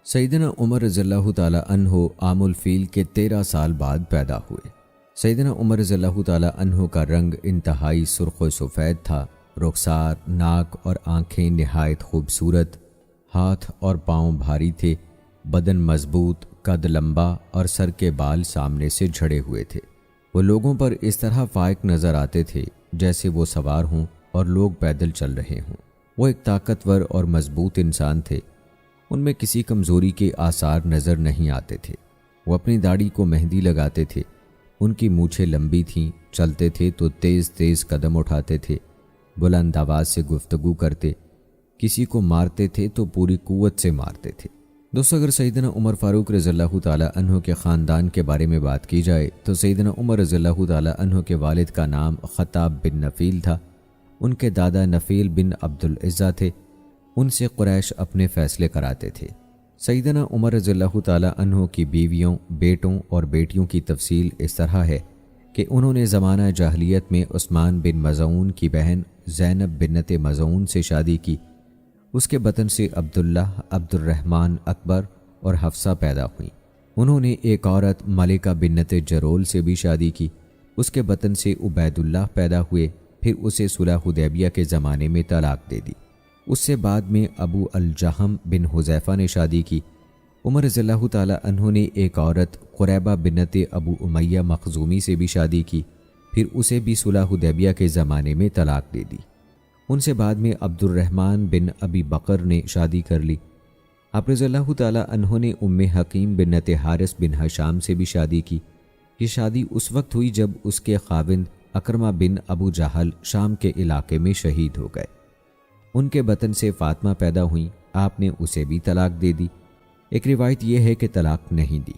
سیدنا عمر رضی اللہ تعالیٰ عنہ عام الفیل کے 13 سال بعد پیدا ہوئے۔ سیدنا عمر رضی اللہ تعالیٰ عنہ کا رنگ انتہائی سرخ و سفید تھا۔ رخسار، ناک اور آنکھیں نہایت خوبصورت، ہاتھ اور پاؤں بھاری تھے، بدن مضبوط، قد لمبا اور سر کے بال سامنے سے جھڑے ہوئے تھے۔ وہ لوگوں پر اس طرح فائق نظر آتے تھے جیسے وہ سوار ہوں اور لوگ پیدل چل رہے ہوں۔ وہ ایک طاقتور اور مضبوط انسان تھے۔ ان میں کسی کمزوری کے آثار نظر نہیں آتے تھے۔ وہ اپنی داڑھی کو مہندی لگاتے تھے۔ ان کی مونچھیں لمبی تھیں، چلتے تھے تو تیز تیز قدم اٹھاتے تھے، بلند آواز سے گفتگو کرتے، کسی کو مارتے تھے تو پوری قوت سے مارتے تھے۔ دوستو، اگر سیدنا عمر فاروق رضی اللہ تعالیٰ عنہ کے خاندان کے بارے میں بات کی جائے تو سیدنا عمر رضی اللہ تعالیٰ عنہ کے والد کا نام خطاب بن نفیل تھا۔ ان کے دادا نفیل بن عبد العزہ تھے۔ ان سے قریش اپنے فیصلے کراتے تھے۔ سیدنا عمر رضی اللہ تعالیٰ عنہ کی بیویوں، بیٹوں اور بیٹیوں کی تفصیل اس طرح ہے کہ انہوں نے زمانہ جاہلیت میں عثمان بن مظعون کی بہن زینب بنت مظعون سے شادی کی۔ اس کے بطن سے عبداللہ، عبد الرحمن اکبر اور حفصہ پیدا ہوئیں۔ انہوں نے ایک عورت ملکہ بنت جرول سے بھی شادی کی۔ اس کے بطن سے عبید اللہ پیدا ہوئے، پھر اسے صلح حدیبیہ کے زمانے میں طلاق دے دی۔ اس سے بعد میں ابو الجہم بن حذیفہ نے شادی کی۔ عمر رضی اللہ تعالیٰ عنہ نے ایک عورت قریبہ بنت ابو امیہ مخزومی سے بھی شادی کی، پھر اسے بھی صلح حدیبیہ کے زمانے میں طلاق دے دی۔ ان سے بعد میں عبد الرحمن بن ابی بکر نے شادی کر لی۔ آپ رضی اللہ تعالیٰ عنہ نے ام حکیم بنت حارث بن حشام سے بھی شادی کی۔ یہ شادی اس وقت ہوئی جب اس کے خاوند اکرمہ بن ابو جہل شام کے علاقے میں شہید ہو گئے۔ ان کے بطن سے فاطمہ پیدا ہوئیں، آپ نے اسے بھی طلاق دے دی۔ ایک روایت یہ ہے کہ طلاق نہیں دی۔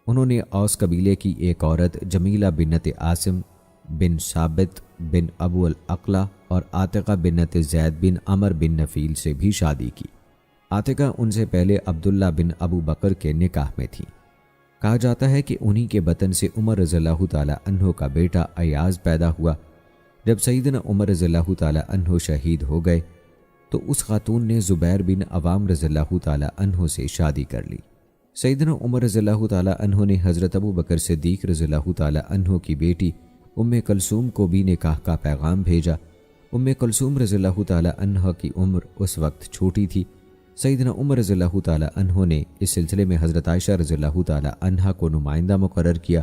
انہوں نے اوس قبیلے کی ایک عورت جمیلہ بنت عاصم بن ثابت بن ابو الاقلہ اور عاتقہ بنت زید بن عمر بن نفیل سے بھی شادی کی۔ عاتقہ ان سے پہلے عبداللہ بن ابو بکر کے نکاح میں تھیں۔ کہا جاتا ہے کہ انہی کے بطن سے عمر رضی اللہ تعالیٰ عنہ کا بیٹا ایاز پیدا ہوا۔ جب سیدنا عمر رضی اللہ تعالیٰ عنہ شہید ہو گئے تو اس خاتون نے زبیر بن عوام رضی اللہ تعالیٰ عنہ سے شادی کر لی۔ سیدنا عمر رضی اللہ تعالیٰ عنہ نے حضرت ابو بکر صدیق رضی اللہ تعالیٰ عنہ کی بیٹی ام کلثوم کو بھی نکاح کا پیغام بھیجا۔ ام کلثوم رضی اللہ تعالیٰ عنہ کی عمر اس وقت چھوٹی تھی۔ سیدنا عمر رضی اللہ تعالیٰ عنہ نے اس سلسلے میں حضرت عائشہ رضی اللہ تعالیٰ عنہ کو نمائندہ مقرر کیا۔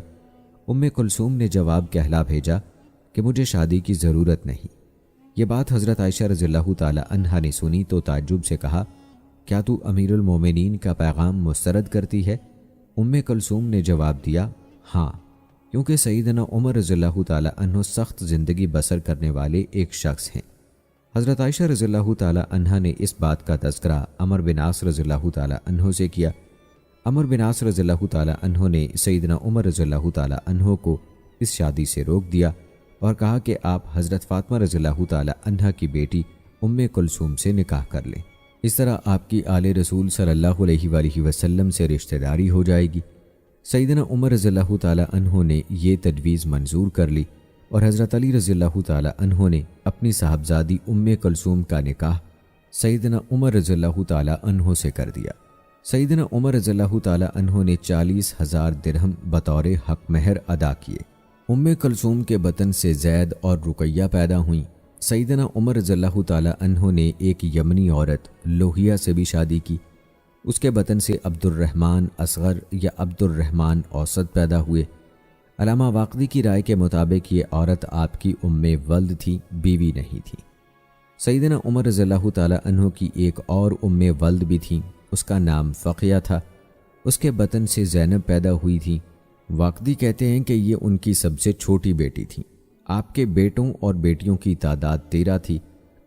ام کلثوم نے جواب کہلا بھیجا کہ مجھے شادی کی ضرورت نہیں۔ یہ بات حضرت عائشہ رضی اللہ تعالیٰ عنہ نے سنی تو تعجب سے کہا، کیا تو امیر المومنین کا پیغام مسترد کرتی ہے؟ ام کلثوم نے جواب دیا، ہاں، کیونکہ سیدنا عمر رضی اللہ تعالیٰ عنہ سخت زندگی بسر کرنے والے ایک شخص ہیں۔ حضرت عائشہ رضی اللہ تعالیٰ عنہ نے اس بات کا تذکرہ عمرو بن عاص رضی اللہ تعالیٰ عنہ سے کیا۔ عمرو بن عاص رضی اللہ تعالیٰ عنہ نے سیدنا عمر رضی اللہ تعالیٰ عنہ کو اس شادی سے روک دیا اور کہا کہ آپ حضرت فاطمہ رضی اللہ تعالیٰ عنہ کی بیٹی ام کلثوم سے نکاح کر لیں۔ اس طرح آپ کی آل رسول صلی اللہ علیہ وآلہ وسلم سے رشتہ داری ہو جائے گی۔ سیدنا عمر رضی اللہ تعالیٰ عنہ نے یہ تجویز منظور کر لی اور حضرت علی رضی اللہ تعالیٰ عنہ نے اپنی صاحبزادی ام کلثوم کا نکاح سیدنا عمر رضی اللہ تعالیٰ عنہ سے کر دیا۔ سیدنا عمر رضی اللہ تعالیٰ عنہ نے 40,000 درہم بطور حق مہر ادا کیے۔ ام کلثوم کے بطن سے زید اور رقیہ پیدا ہوئیں۔ سیدنا عمر رضی اللہ تعالیٰ عنہ نے ایک یمنی عورت لوہیہ سے بھی شادی کی۔ اس کے بطن سے عبد الرحمن اصغر یا عبد الرحمن اوسط پیدا ہوئے۔ علامہ واقدی کی رائے کے مطابق یہ عورت آپ کی ام ولد تھی، بیوی نہیں تھی۔ سیدنا عمر رضی اللہ تعالیٰ عنہ کی ایک اور ام ولد بھی تھی، اس کا نام فقیہ تھا۔ اس کے بطن سے زینب پیدا ہوئی تھی۔ واقدی کہتے ہیں کہ یہ ان کی سب سے چھوٹی بیٹی تھی۔ آپ کے بیٹوں اور بیٹیوں کی تعداد 13 تھی۔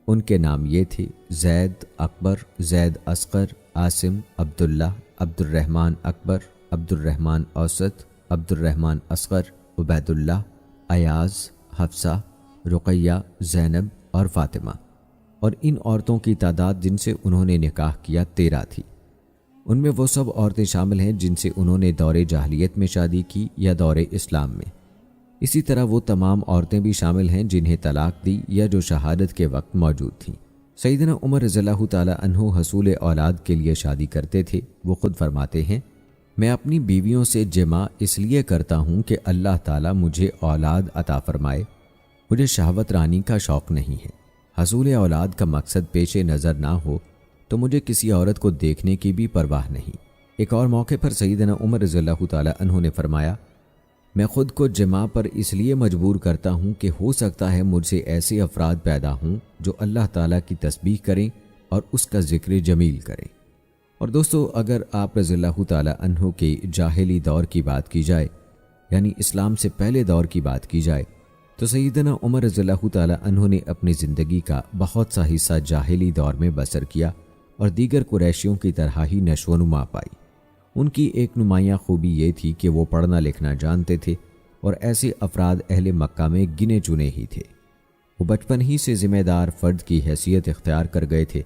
ان کے نام یہ تھے: زید اکبر، زید اصغر، عاصم، عبداللہ، عبد الرحمن اکبر، عبد الرحمن اوسط، عبد الرحمن اصغر، عبید اللہ، ایاز، حفصہ، رقیہ، زینب اور فاطمہ۔ اور ان عورتوں کی تعداد جن سے انہوں نے نکاح کیا 13 تھی۔ ان میں وہ سب عورتیں شامل ہیں جن سے انہوں نے دور جاہلیت میں شادی کی یا دور اسلام میں۔ اسی طرح وہ تمام عورتیں بھی شامل ہیں جنہیں طلاق دی یا جو شہادت کے وقت موجود تھیں۔ سیدنا عمر رضی اللہ تعالیٰ عنہ حصول اولاد کے لیے شادی کرتے تھے۔ وہ خود فرماتے ہیں، میں اپنی بیویوں سے جمع اس لیے کرتا ہوں کہ اللہ تعالیٰ مجھے اولاد عطا فرمائے، مجھے شہوت رانی کا شوق نہیں ہے۔ حصول اولاد کا مقصد پیش نظر نہ ہو تو مجھے کسی عورت کو دیکھنے کی بھی پرواہ نہیں۔ ایک اور موقع پر سیدنا عمر رضی اللہ تعالیٰ عنہ نے فرمایا، میں خود کو جمع پر اس لیے مجبور کرتا ہوں کہ ہو سکتا ہے مجھ سے ایسے افراد پیدا ہوں جو اللہ تعالیٰ کی تسبیح کریں اور اس کا ذکر جمیل کریں۔ اور دوستو، اگر آپ رضی اللہ تعالیٰ عنہ کے جاہلی دور کی بات کی جائے، یعنی اسلام سے پہلے دور کی بات کی جائے، تو سیدنا عمر رضی اللہ تعالیٰ عنہ نے اپنی زندگی کا بہت سا حصہ جاہلی دور میں بسر کیا اور دیگر قریشیوں کی طرح ہی نشو و نما پائی۔ ان کی ایک نمایاں خوبی یہ تھی کہ وہ پڑھنا لکھنا جانتے تھے اور ایسے افراد اہل مکہ میں گنے چنے ہی تھے۔ وہ بچپن ہی سے ذمہ دار فرد کی حیثیت اختیار کر گئے تھے۔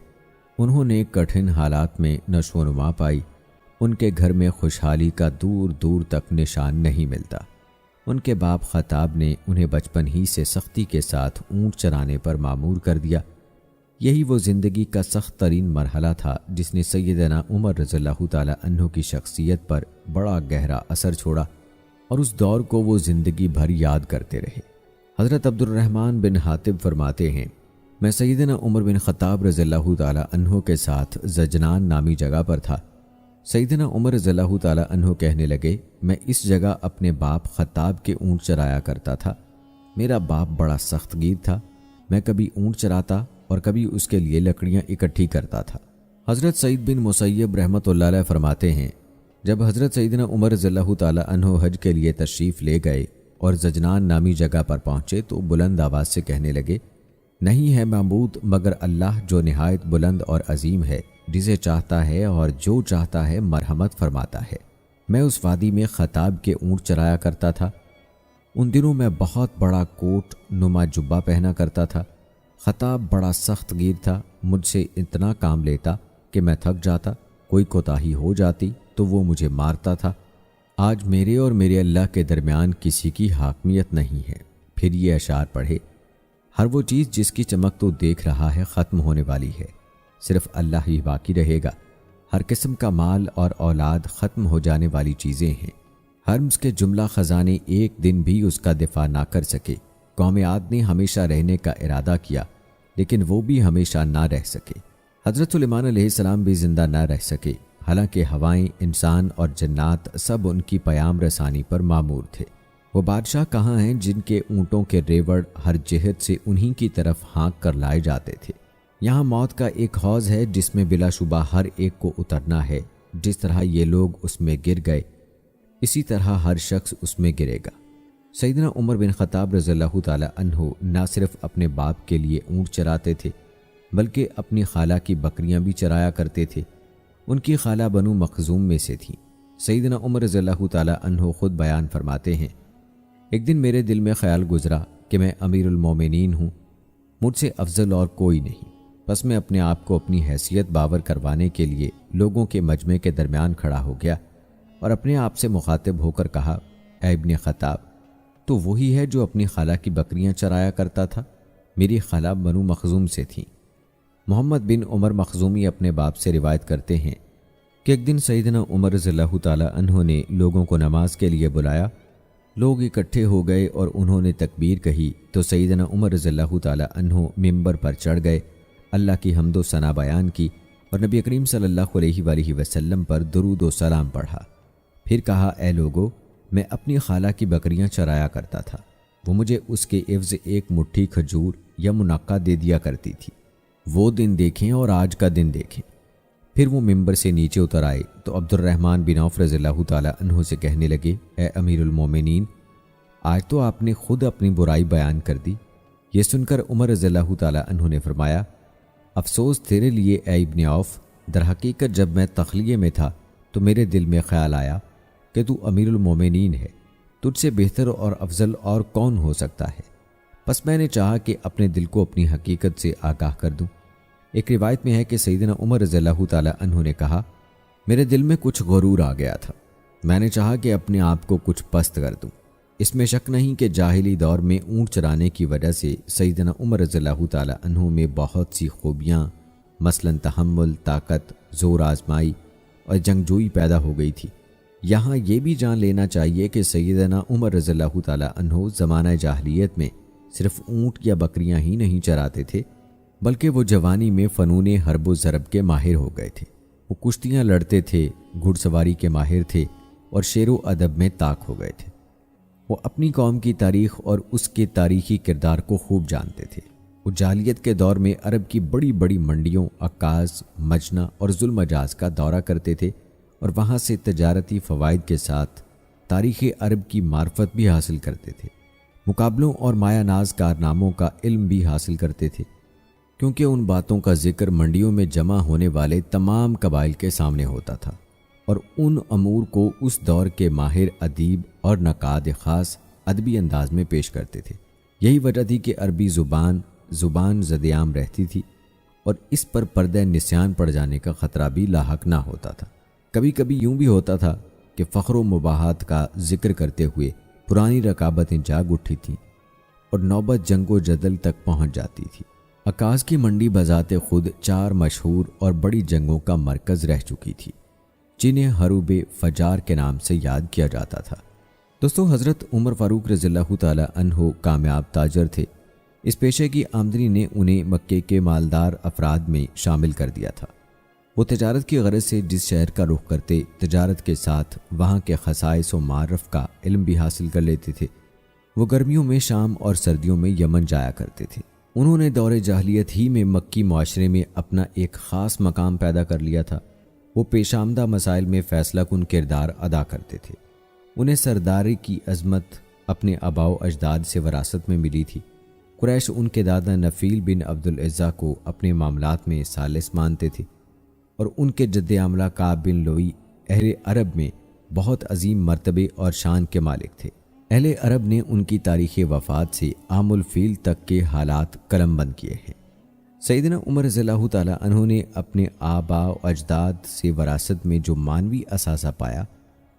انہوں نے کٹھن حالات میں نشو و نما پائی۔ ان کے گھر میں خوشحالی کا دور دور تک نشان نہیں ملتا۔ ان کے باپ خطاب نے انہیں بچپن ہی سے سختی کے ساتھ اونٹ چرانے پر مامور کر دیا۔ یہی وہ زندگی کا سخت ترین مرحلہ تھا جس نے سیدنا عمر رضی اللہ تعالیٰ عنہ کی شخصیت پر بڑا گہرا اثر چھوڑا اور اس دور کو وہ زندگی بھر یاد کرتے رہے۔ حضرت عبد الرحمن بن حاتب فرماتے ہیں، میں سیدنا عمر بن خطاب رضی اللہ تعالیٰ عنہ کے ساتھ زجنان نامی جگہ پر تھا۔ سیدنا عمر رضی اللہ تعالیٰ عنہ کہنے لگے، میں اس جگہ اپنے باپ خطاب کے اونٹ چرایا کرتا تھا۔ میرا باپ بڑا سخت گیر تھا، میں کبھی اونٹ چراتا اور کبھی اس کے لیے لکڑیاں اکٹھی کرتا تھا۔ حضرت سعید بن مسیب رحمۃ اللہ علیہ فرماتے ہیں، جب حضرت سیدنا عمر رضی اللہ تعالیٰ عنہ حج کے لیے تشریف لے گئے اور زجنان نامی جگہ پر پہنچے تو بلند آواز سے کہنے لگے، نہیں ہے معبود مگر اللہ جو نہایت بلند اور عظیم ہے، جسے چاہتا ہے اور جو چاہتا ہے مرحمت فرماتا ہے۔ میں اس وادی میں خطاب کے اونٹ چرایا کرتا تھا۔ ان دنوں میں بہت بڑا کوٹ نما جبہ پہنا کرتا تھا۔ خطاب بڑا سخت گیر تھا، مجھ سے اتنا کام لیتا کہ میں تھک جاتا، کوئی کوتاہی ہو جاتی تو وہ مجھے مارتا تھا۔ آج میرے اور میرے اللہ کے درمیان کسی کی حاکمیت نہیں ہے۔ پھر یہ اشعار پڑھے، ہر وہ چیز جس کی چمک تو دیکھ رہا ہے ختم ہونے والی ہے، صرف اللہ ہی باقی رہے گا۔ ہر قسم کا مال اور اولاد ختم ہو جانے والی چیزیں ہیں۔ حرمز کے جملہ خزانے ایک دن بھی اس کا دفاع نہ کر سکے۔ قوم عاد نے ہمیشہ رہنے کا ارادہ کیا لیکن وہ بھی ہمیشہ نہ رہ سکے۔ حضرت سلیمان علیہ السلام بھی زندہ نہ رہ سکے، حالانکہ ہوائیں، انسان اور جنات سب ان کی پیام رسانی پر مامور تھے۔ وہ بادشاہ کہاں ہیں جن کے اونٹوں کے ریوڑ ہر جہت سے انہی کی طرف ہانک کر لائے جاتے تھے۔ یہاں موت کا ایک حوض ہے جس میں بلا شبہ ہر ایک کو اترنا ہے۔ جس طرح یہ لوگ اس میں گر گئے اسی طرح ہر شخص اس میں گرے گا۔ سیدنا عمر بن خطاب رضی اللہ تعالیٰ عنہ نہ صرف اپنے باپ کے لیے اونٹ چراتے تھے بلکہ اپنی خالہ کی بکریاں بھی چرایا کرتے تھے۔ ان کی خالہ بنو مخزوم میں سے تھیں۔ سیدنا عمر رضی اللہ تعالیٰ عنہ خود بیان فرماتے ہیں، ایک دن میرے دل میں خیال گزرا کہ میں امیر المومنین ہوں، مجھ سے افضل اور کوئی نہیں۔ بس میں اپنے آپ کو اپنی حیثیت باور کروانے کے لیے لوگوں کے مجمع کے درمیان کھڑا ہو گیا اور اپنے آپ سے مخاطب ہو کر کہا، اے ابن خطاب، تو وہی ہے جو اپنی خالہ کی بکریاں چرایا کرتا تھا؟ میری خالہ بنو مخزوم سے تھیں۔ محمد بن عمر مخزومی اپنے باپ سے روایت کرتے ہیں کہ ایک دن سیدنا عمر رضی اللہ تعالیٰ عنہ نے لوگوں کو نماز کے لیے بلایا۔ لوگ اکٹھے ہو گئے اور انہوں نے تکبیر کہی تو سیدنا عمر رضی اللہ تعالیٰ عنہ ممبر پر چڑھ گئے، اللہ کی حمد و ثنا بیان کی اور نبی کریم صلی اللہ علیہ وآلہ وسلم پر درود و سلام پڑھا۔ پھر کہا، اے لوگو، میں اپنی خالہ کی بکریاں چرایا کرتا تھا، وہ مجھے اس کے عوض ایک مٹھی کھجور یا منقع دے دیا کرتی تھی۔ وہ دن دیکھیں اور آج کا دن دیکھیں۔ پھر وہ ممبر سے نیچے اتر آئے تو عبد الرحمن بن عوف رضی اللہ تعالیٰ عنہ سے کہنے لگے، اے امیر المومنین، آج تو آپ نے خود اپنی برائی بیان کر دی۔ یہ سن کر عمر رضی اللہ تعالیٰ عنہ نے فرمایا، افسوس تیرے لیے اے ابن عوف، در حقیقت جب میں تخلیے میں تھا تو میرے دل میں خیال آیا کہ تو امیر المومنین ہے، تجھ سے بہتر اور افضل اور کون ہو سکتا ہے؟ بس میں نے چاہا کہ اپنے دل کو اپنی حقیقت سے آگاہ کر دوں۔ ایک روایت میں ہے کہ سیدنا عمر رضی اللہ تعالیٰ عنہ نے کہا، میرے دل میں کچھ غرور آ گیا تھا، میں نے چاہا کہ اپنے آپ کو کچھ پست کر دوں۔ اس میں شک نہیں کہ جاہلی دور میں اونٹ چرانے کی وجہ سے سیدنا عمر رضی اللہ تعالی عنہ میں بہت سی خوبیاں مثلاً تحمل، طاقت، زور آزمائی اور جنگجوئی پیدا ہو گئی تھی۔ یہاں یہ بھی جان لینا چاہیے کہ سیدنا عمر رضی اللہ تعالی عنہ زمانہ جاہلیت میں صرف اونٹ یا بکریاں ہی نہیں چراتے تھے، بلکہ وہ جوانی میں فنون حرب و ضرب کے ماہر ہو گئے تھے۔ وہ کشتیاں لڑتے تھے، گھڑ سواری کے ماہر تھے اور شعر و ادب میں طاق ہو گئے تھے۔ وہ اپنی قوم کی تاریخ اور اس کے تاریخی کردار کو خوب جانتے تھے۔ وہ جاہلیت کے دور میں عرب کی بڑی بڑی منڈیوں، عکاز، مجنہ اور ذوالمجاز مجاز کا دورہ کرتے تھے اور وہاں سے تجارتی فوائد کے ساتھ تاریخ عرب کی معرفت بھی حاصل کرتے تھے۔ مقابلوں اور مایہ ناز کارناموں کا علم بھی حاصل کرتے تھے، کیونکہ ان باتوں کا ذکر منڈیوں میں جمع ہونے والے تمام قبائل کے سامنے ہوتا تھا اور ان امور کو اس دور کے ماہر ادیب اور نقاد خاص ادبی انداز میں پیش کرتے تھے۔ یہی وجہ تھی کہ عربی زبان زدعام رہتی تھی اور اس پر پردہ نسیان پڑ جانے کا خطرہ بھی لاحق نہ ہوتا تھا۔ کبھی کبھی یوں بھی ہوتا تھا کہ فخر و مباحات کا ذکر کرتے ہوئے پرانی رقابتیں جاگ اٹھی تھیں اور نوبت جنگ و جدل تک پہنچ جاتی تھی۔ عکاز کی منڈی بذات خود 4 مشہور اور بڑی جنگوں کا مرکز رہ چکی تھی، جنہیں حروب فجار کے نام سے یاد کیا جاتا تھا۔ دوستو، حضرت عمر فاروق رضی اللہ تعالی عنہ کامیاب تاجر تھے۔ اس پیشے کی آمدنی نے انہیں مکے کے مالدار افراد میں شامل کر دیا تھا۔ وہ تجارت کی غرض سے جس شہر کا رخ کرتے، تجارت کے ساتھ وہاں کے خصائص و معرف کا علم بھی حاصل کر لیتے تھے۔ وہ گرمیوں میں شام اور سردیوں میں یمن جایا کرتے تھے۔ انہوں نے دور جاہلیت ہی میں مکی معاشرے میں اپنا ایک خاص مقام پیدا کر لیا تھا۔ وہ پیش آمدہ مسائل میں فیصلہ کن کردار ادا کرتے تھے۔ انہیں سرداری کی عظمت اپنے آباء و اجداد سے وراثت میں ملی تھی۔ قریش ان کے دادا نفیل بن عبدالعزیٰ کو اپنے معاملات میں ثالث مانتے تھے اور ان کے جد عملہ کعب بن لوئی اہل عرب میں بہت عظیم مرتبے اور شان کے مالک تھے۔ اہل عرب نے ان کی تاریخ وفات سے عام الفیل تک کے حالات قلم بند کیے ہیں۔ سیدنا عمر رضی اللہ تعالی عنہ نے اپنے آباء و اجداد سے وراثت میں جو معنوی اثاثہ پایا،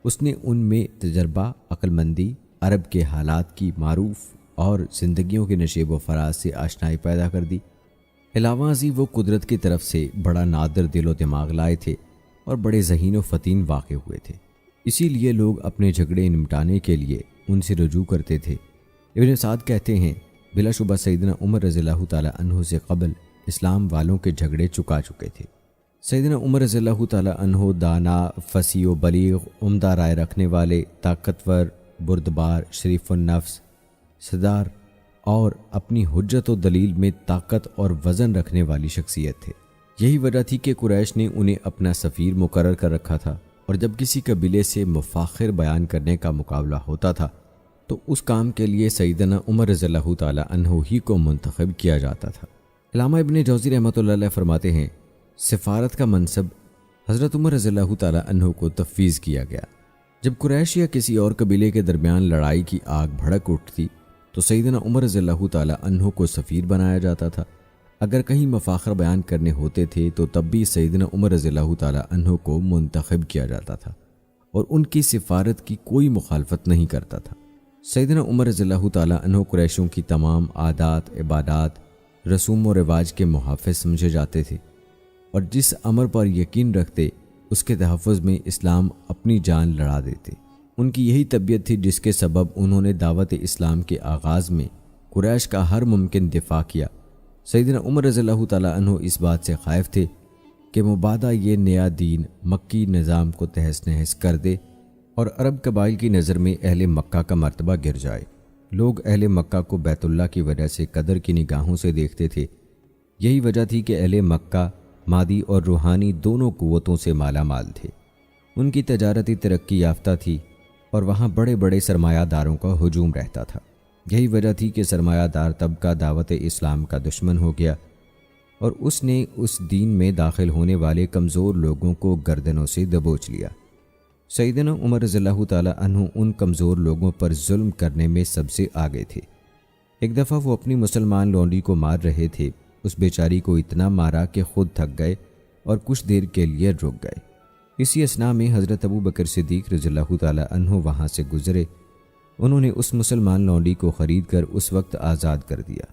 اس نے ان میں تجربہ، عقل مندی، عرب کے حالات کی معروف اور زندگیوں کے نشیب و فراز سے آشنائی پیدا کر دی۔ علاوہ ازیں وہ قدرت کی طرف سے بڑا نادر دل و دماغ لائے تھے اور بڑے ذہین و فطین واقع ہوئے تھے۔ اسی لیے لوگ اپنے جھگڑے نمٹانے کے لیے ان سے رجوع کرتے تھے۔ ابن سعد کہتے ہیں، بلا شبہ سیدنا عمر رضی اللہ تعالی عنہ سے قبل اسلام والوں کے جھگڑے چکا چکے تھے۔ سیدنا عمر رضی اللہ تعالی عنہ دانا، فصیح و بلیغ، عمدہ رائے رکھنے والے، طاقتور، بردبار، شریف النفس، صدار اور اپنی حجت و دلیل میں طاقت اور وزن رکھنے والی شخصیت تھے۔ یہی وجہ تھی کہ قریش نے انہیں اپنا سفیر مقرر کر رکھا تھا، اور جب کسی قبیلے سے مفاخر بیان کرنے کا مقابلہ ہوتا تھا تو اس کام کے لیے سیدنا عمر رضی اللہ تعالی عنہ ہی کو منتخب کیا جاتا تھا۔ علامہ ابن جوزی رحمۃ اللہ علیہ فرماتے ہیں، سفارت کا منصب حضرت عمر رضی اللہ تعالی عنہ کو تفویض کیا گیا۔ جب قریش یا کسی اور قبیلے کے درمیان لڑائی کی آگ بھڑک اٹھتی تو سیدنا عمر رضی اللہ تعالی عنہ کو سفیر بنایا جاتا تھا۔ اگر کہیں مفاخر بیان کرنے ہوتے تھے تو تب بھی سیدنا عمر رضی اللہ تعالی عنہ کو منتخب کیا جاتا تھا اور ان کی سفارت کی کوئی مخالفت نہیں کرتا تھا۔ سیدنا عمر رضی اللہ تعالی عنہ قریشوں کی تمام عادات، عبادات، رسوم و رواج کے محافظ سمجھے جاتے تھے اور جس امر پر یقین رکھتے اس کے تحفظ میں اسلام اپنی جان لڑا دیتے۔ ان کی یہی طبیعت تھی جس کے سبب انہوں نے دعوت اسلام کے آغاز میں قریش کا ہر ممکن دفاع کیا۔ سیدنا عمر رضی اللہ تعالی عنہ اس بات سے خائف تھے کہ مبادا یہ نیا دین مکی نظام کو تہس نہس کر دے اور عرب قبائل کی نظر میں اہل مکہ کا مرتبہ گر جائے۔ لوگ اہل مکہ کو بیت اللہ کی وجہ سے قدر کی نگاہوں سے دیکھتے تھے۔ یہی وجہ تھی کہ اہل مکہ مادی اور روحانی دونوں قوتوں سے مالا مال تھے۔ ان کی تجارتی ترقی یافتہ تھی اور وہاں بڑے بڑے سرمایہ داروں کا ہجوم رہتا تھا۔ یہی وجہ تھی کہ سرمایہ دار طبقہ دعوت اسلام کا دشمن ہو گیا اور اس نے اس دین میں داخل ہونے والے کمزور لوگوں کو گردنوں سے دبوچ لیا۔ سیدنا عمر رضی اللہ تعالی عنہ ان کمزور لوگوں پر ظلم کرنے میں سب سے آگے تھے۔ ایک دفعہ وہ اپنی مسلمان لونڈی کو مار رہے تھے۔ اس بیچاری کو اتنا مارا کہ خود تھک گئے اور کچھ دیر کے لیے رک گئے۔ اسی اثناء میں حضرت ابو بکر صدیق رضی اللہ تعالی عنہ وہاں سے گزرے انہوں نے اس مسلمان لونڈی کو خرید کر اس وقت آزاد کر دیا۔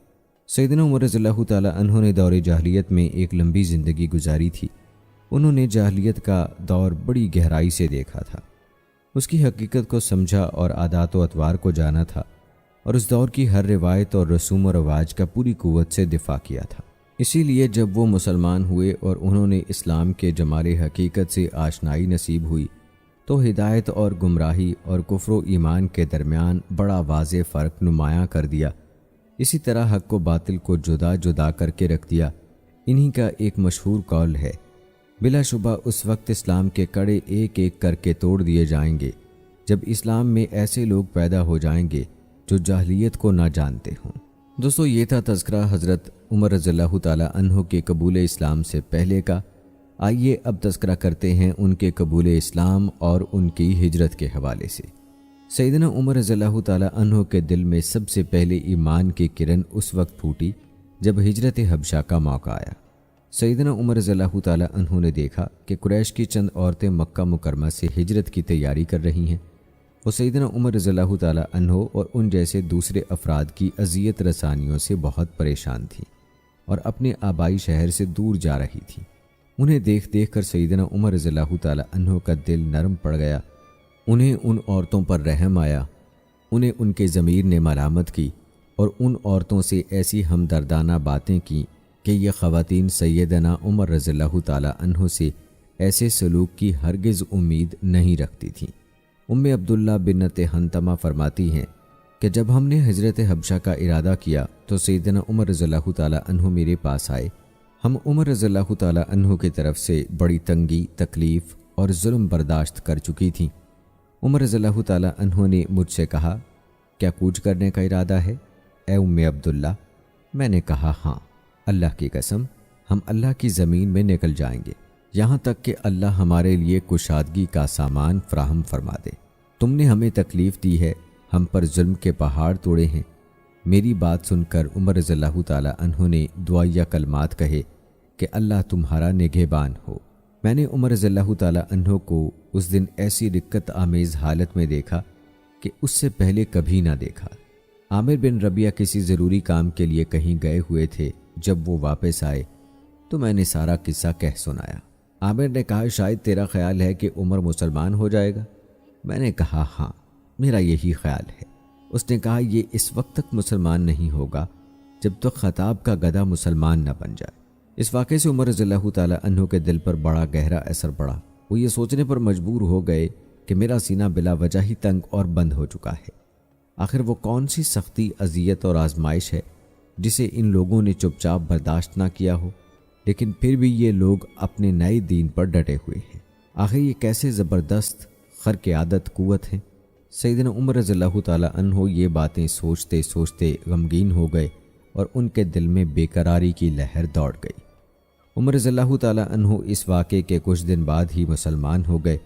سیدنا عمر رضی اللہ تعالیٰ عنہ نے دور جاہلیت میں ایک لمبی زندگی گزاری تھی۔ انہوں نے جاہلیت کا دور بڑی گہرائی سے دیکھا تھا، اس کی حقیقت کو سمجھا اور عادات و اطوار کو جانا تھا، اور اس دور کی ہر روایت اور رسوم و رواج کا پوری قوت سے دفاع کیا تھا۔ اسی لیے جب وہ مسلمان ہوئے اور انہوں نے اسلام کے جمال حقیقت سے آشنائی نصیب ہوئی تو ہدایت اور گمراہی اور کفر و ایمان کے درمیان بڑا واضح فرق نمایاں کر دیا۔ اسی طرح حق و باطل کو جدا جدا کر کے رکھ دیا۔ انہی کا ایک مشہور قول ہے، بلا شبہ اس وقت اسلام کے کڑے ایک ایک کر کے توڑ دیے جائیں گے جب اسلام میں ایسے لوگ پیدا ہو جائیں گے جو جاہلیت کو نہ جانتے ہوں۔ دوستو، یہ تھا تذکرہ حضرت عمر رضی اللہ تعالیٰ عنہ کے قبول اسلام سے پہلے کا۔ آئیے اب تذکرہ کرتے ہیں ان کے قبول اسلام اور ان کی ہجرت کے حوالے سے۔ سیدنا عمر رضی اللہ تعالیٰ عنہ کے دل میں سب سے پہلے ایمان کی کرن اس وقت پھوٹی جب ہجرت حبشہ کا موقع آیا۔ سیدنا عمر رضی اللہ تعالیٰ عنہ نے دیکھا کہ قریش کی چند عورتیں مکہ مکرمہ سے ہجرت کی تیاری کر رہی ہیں۔ وہ سیدنا عمر رضی اللہ تعالیٰ عنہ اور ان جیسے دوسرے افراد کی اذیت رسانیوں سے بہت پریشان تھیں اور اپنے آبائی شہر سے دور جا رہی تھیں۔ انہیں دیکھ دیکھ کر سیدنا عمر رضی اللہ تعالیٰ عنہ کا دل نرم پڑ گیا۔ انہیں ان عورتوں پر رحم آیا، انہیں ان کے ضمیر نے ملامت کی اور ان عورتوں سے ایسی ہمدردانہ باتیں کیں کہ یہ خواتین سیدنا عمر رضی اللہ تعالیٰ عنہ سے ایسے سلوک کی ہرگز امید نہیں رکھتی تھیں۔ عبداللہ بنت حنتمہ فرماتی ہیں کہ جب ہم نے ہجرت حبشہ کا ارادہ کیا تو سیدنا عمر رضی اللہ تعالیٰ عنہ میرے پاس آئے۔ ہم عمر رضی اللہ تعالیٰ عنہ کی طرف سے بڑی تنگی، تکلیف اور ظلم برداشت کر چکی تھیں۔ عمر رضی اللہ تعالیٰ عنہ نے مجھ سے کہا، کیا کوچ کرنے کا ارادہ ہے اے عبداللہ؟ میں نے کہا ہاں، اللہ کی قسم ہم اللہ کی زمین میں نکل جائیں گے، یہاں تک کہ اللہ ہمارے لیے کشادگی کا سامان فراہم فرما دے۔ تم نے ہمیں تکلیف دی ہے، ہم پر ظلم کے پہاڑ توڑے ہیں۔ میری بات سن کر عمر رضی اللہ تعالیٰ عنہ نے دعائیہ کلمات کہے کہ اللہ تمہارا نگہبان ہو۔ میں نے عمر رضی اللہ تعالیٰ عنہ کو اس دن ایسی رقت آمیز حالت میں دیکھا کہ اس سے پہلے کبھی نہ دیکھا۔ عامر بن ربیعہ کسی ضروری کام کے لیے کہیں گئے ہوئے تھے۔ جب وہ واپس آئے تو میں نے سارا قصہ کہہ سنایا۔ عامر نے کہا، شاید تیرا خیال ہے کہ عمر مسلمان ہو جائے گا؟ میں نے کہا ہاں، میرا یہی خیال ہے۔ اس نے کہا، یہ اس وقت تک مسلمان نہیں ہوگا جب تک خطاب کا گدھا مسلمان نہ بن جائے۔ اس واقعے سے عمر رضی اللہ تعالیٰ عنہ کے دل پر بڑا گہرا اثر پڑا۔ وہ یہ سوچنے پر مجبور ہو گئے کہ میرا سینہ بلا وجہ ہی تنگ اور بند ہو چکا ہے۔ آخر وہ کون سی سختی، اذیت اور آزمائش ہے جسے ان لوگوں نے چپ چاپ برداشت نہ کیا ہو، لیکن پھر بھی یہ لوگ اپنے نئے دین پر ڈٹے ہوئے ہیں۔ آخر یہ کیسے زبردست خرق عادت قوت ہے۔ سیدنا عمر رضی اللہ تعالیٰ عنہ یہ باتیں سوچتے سوچتے غمگین ہو گئے اور ان کے دل میں بے قراری کی لہر دوڑ گئی۔ عمر رضی اللہ تعالیٰ عنہ اس واقعے کے کچھ دن بعد ہی مسلمان ہو گئے۔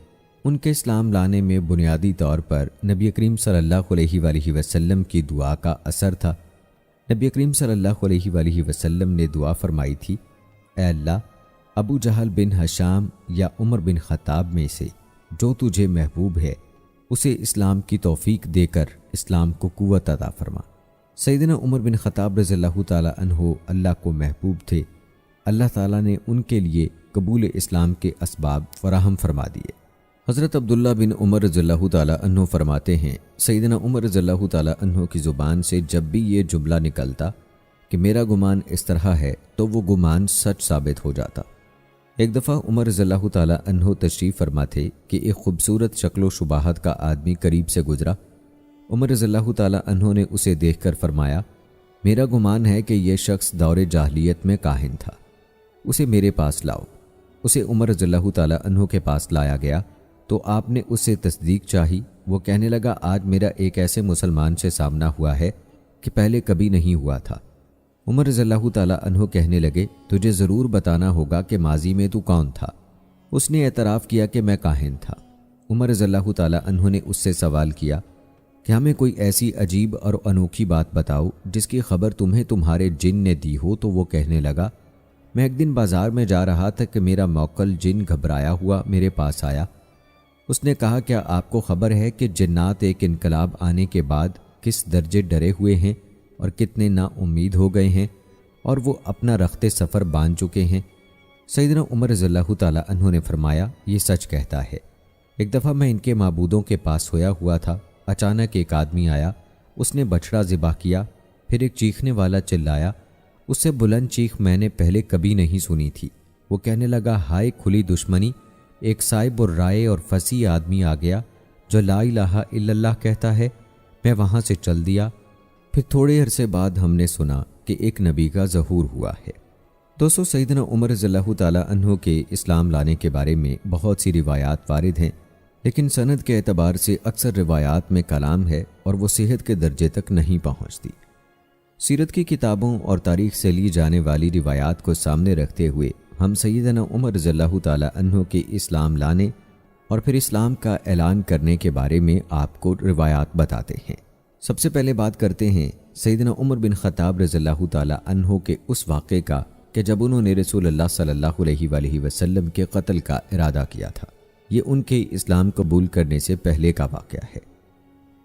ان کے اسلام لانے میں بنیادی طور پر نبی کریم صلی اللہ علیہ وآلہ وسلم کی دعا کا اثر تھا۔ نبی کریم صلی اللہ علیہ وآلہ وسلم نے دعا فرمائی تھی، اے اللہ، ابو جہل بن ہشام یا عمر بن خطاب میں سے جو تجھے محبوب ہے اسے اسلام کی توفیق دے کر اسلام کو قوت عطا فرما۔ سیدنا عمر بن خطاب رضی اللہ تعالیٰ عنہ اللہ کو محبوب تھے۔ اللہ تعالیٰ نے ان کے لیے قبول اسلام کے اسباب فراہم فرما دیے۔ حضرت عبداللہ بن عمر رضی اللہ تعالیٰ عنہ فرماتے ہیں، سیدنا عمر رضی اللہ تعالیٰ عنہ کی زبان سے جب بھی یہ جملہ نکلتا کہ میرا گمان اس طرح ہے تو وہ گمان سچ ثابت ہو جاتا۔ ایک دفعہ عمر رضی اللہ تعالیٰ عنہ تشریف فرما تھے کہ ایک خوبصورت شکل و شباہت کا آدمی قریب سے گزرا۔ عمر رضی اللہ تعالیٰ عنہ نے اسے دیکھ کر فرمایا، میرا گمان ہے کہ یہ شخص دور جاہلیت میں کاہن تھا، اسے میرے پاس لاؤ۔ اسے عمر رضی اللہ تعالیٰ عنہ کے پاس لایا گیا تو آپ نے اس سے تصدیق چاہی۔ وہ کہنے لگا، آج میرا ایک ایسے مسلمان سے سامنا ہوا ہے کہ پہلے کبھی نہیں ہوا تھا۔ عمر رضی اللہ تعالیٰ عنہ کہنے لگے، تجھے ضرور بتانا ہوگا کہ ماضی میں تو کون تھا۔ اس نے اعتراف کیا کہ میں کاہن تھا۔ عمر رضی اللہ تعالیٰ عنہ نے اس سے سوال کیا کہ ہمیں کوئی ایسی عجیب اور انوکھی بات بتاؤ جس کی خبر تمہیں تمہارے جن نے دی ہو۔ تو وہ کہنے لگا، میں ایک دن بازار میں جا رہا تھا کہ میرا موکل جن گھبرایا ہوا میرے پاس آیا۔ اس نے کہا کیا آپ کو خبر ہے کہ جنات ایک انقلاب آنے کے بعد کس درجے ڈرے ہوئے ہیں اور کتنے نا امید ہو گئے ہیں اور وہ اپنا رخت سفر باندھ چکے ہیں؟ سیدنا عمر رضی اللہ تعالیٰ عنہ نے فرمایا یہ سچ کہتا ہے۔ ایک دفعہ میں ان کے معبودوں کے پاس سویا ہوا تھا، اچانک ایک آدمی آیا، اس نے بچڑا ذبح کیا، پھر ایک چیخنے والا چلایا، اس سے بلند چیخ میں نے پہلے کبھی نہیں سنی تھی۔ وہ کہنے لگا ہائے کھلی دشمنی، ایک صائب الرائے اور فصیح آدمی آ گیا جو لا الہ الا اللہ کہتا ہے۔ میں وہاں سے چل دیا۔ پھر تھوڑے عرصے بعد ہم نے سنا کہ ایک نبی کا ظہور ہوا ہے۔ دوستو، سیدنا عمر رضی اللہ تعالیٰ عنہ کے اسلام لانے کے بارے میں بہت سی روایات وارد ہیں، لیکن سند کے اعتبار سے اکثر روایات میں کلام ہے اور وہ صحت کے درجے تک نہیں پہنچتی۔ سیرت کی کتابوں اور تاریخ سے لی جانے والی روایات کو سامنے رکھتے ہوئے ہم سیدنا عمر رضی اللہ تعالیٰ عنہ کے اسلام لانے اور پھر اسلام کا اعلان کرنے کے بارے میں آپ کو روایات بتاتے ہیں۔ سب سے پہلے بات کرتے ہیں سیدنا عمر بن خطاب رضی اللہ تعالیٰ عنہ کے اس واقعے کا کہ جب انہوں نے رسول اللہ صلی اللہ علیہ وآلہ وسلم کے قتل کا ارادہ کیا تھا۔ یہ ان کے اسلام قبول کرنے سے پہلے کا واقعہ ہے۔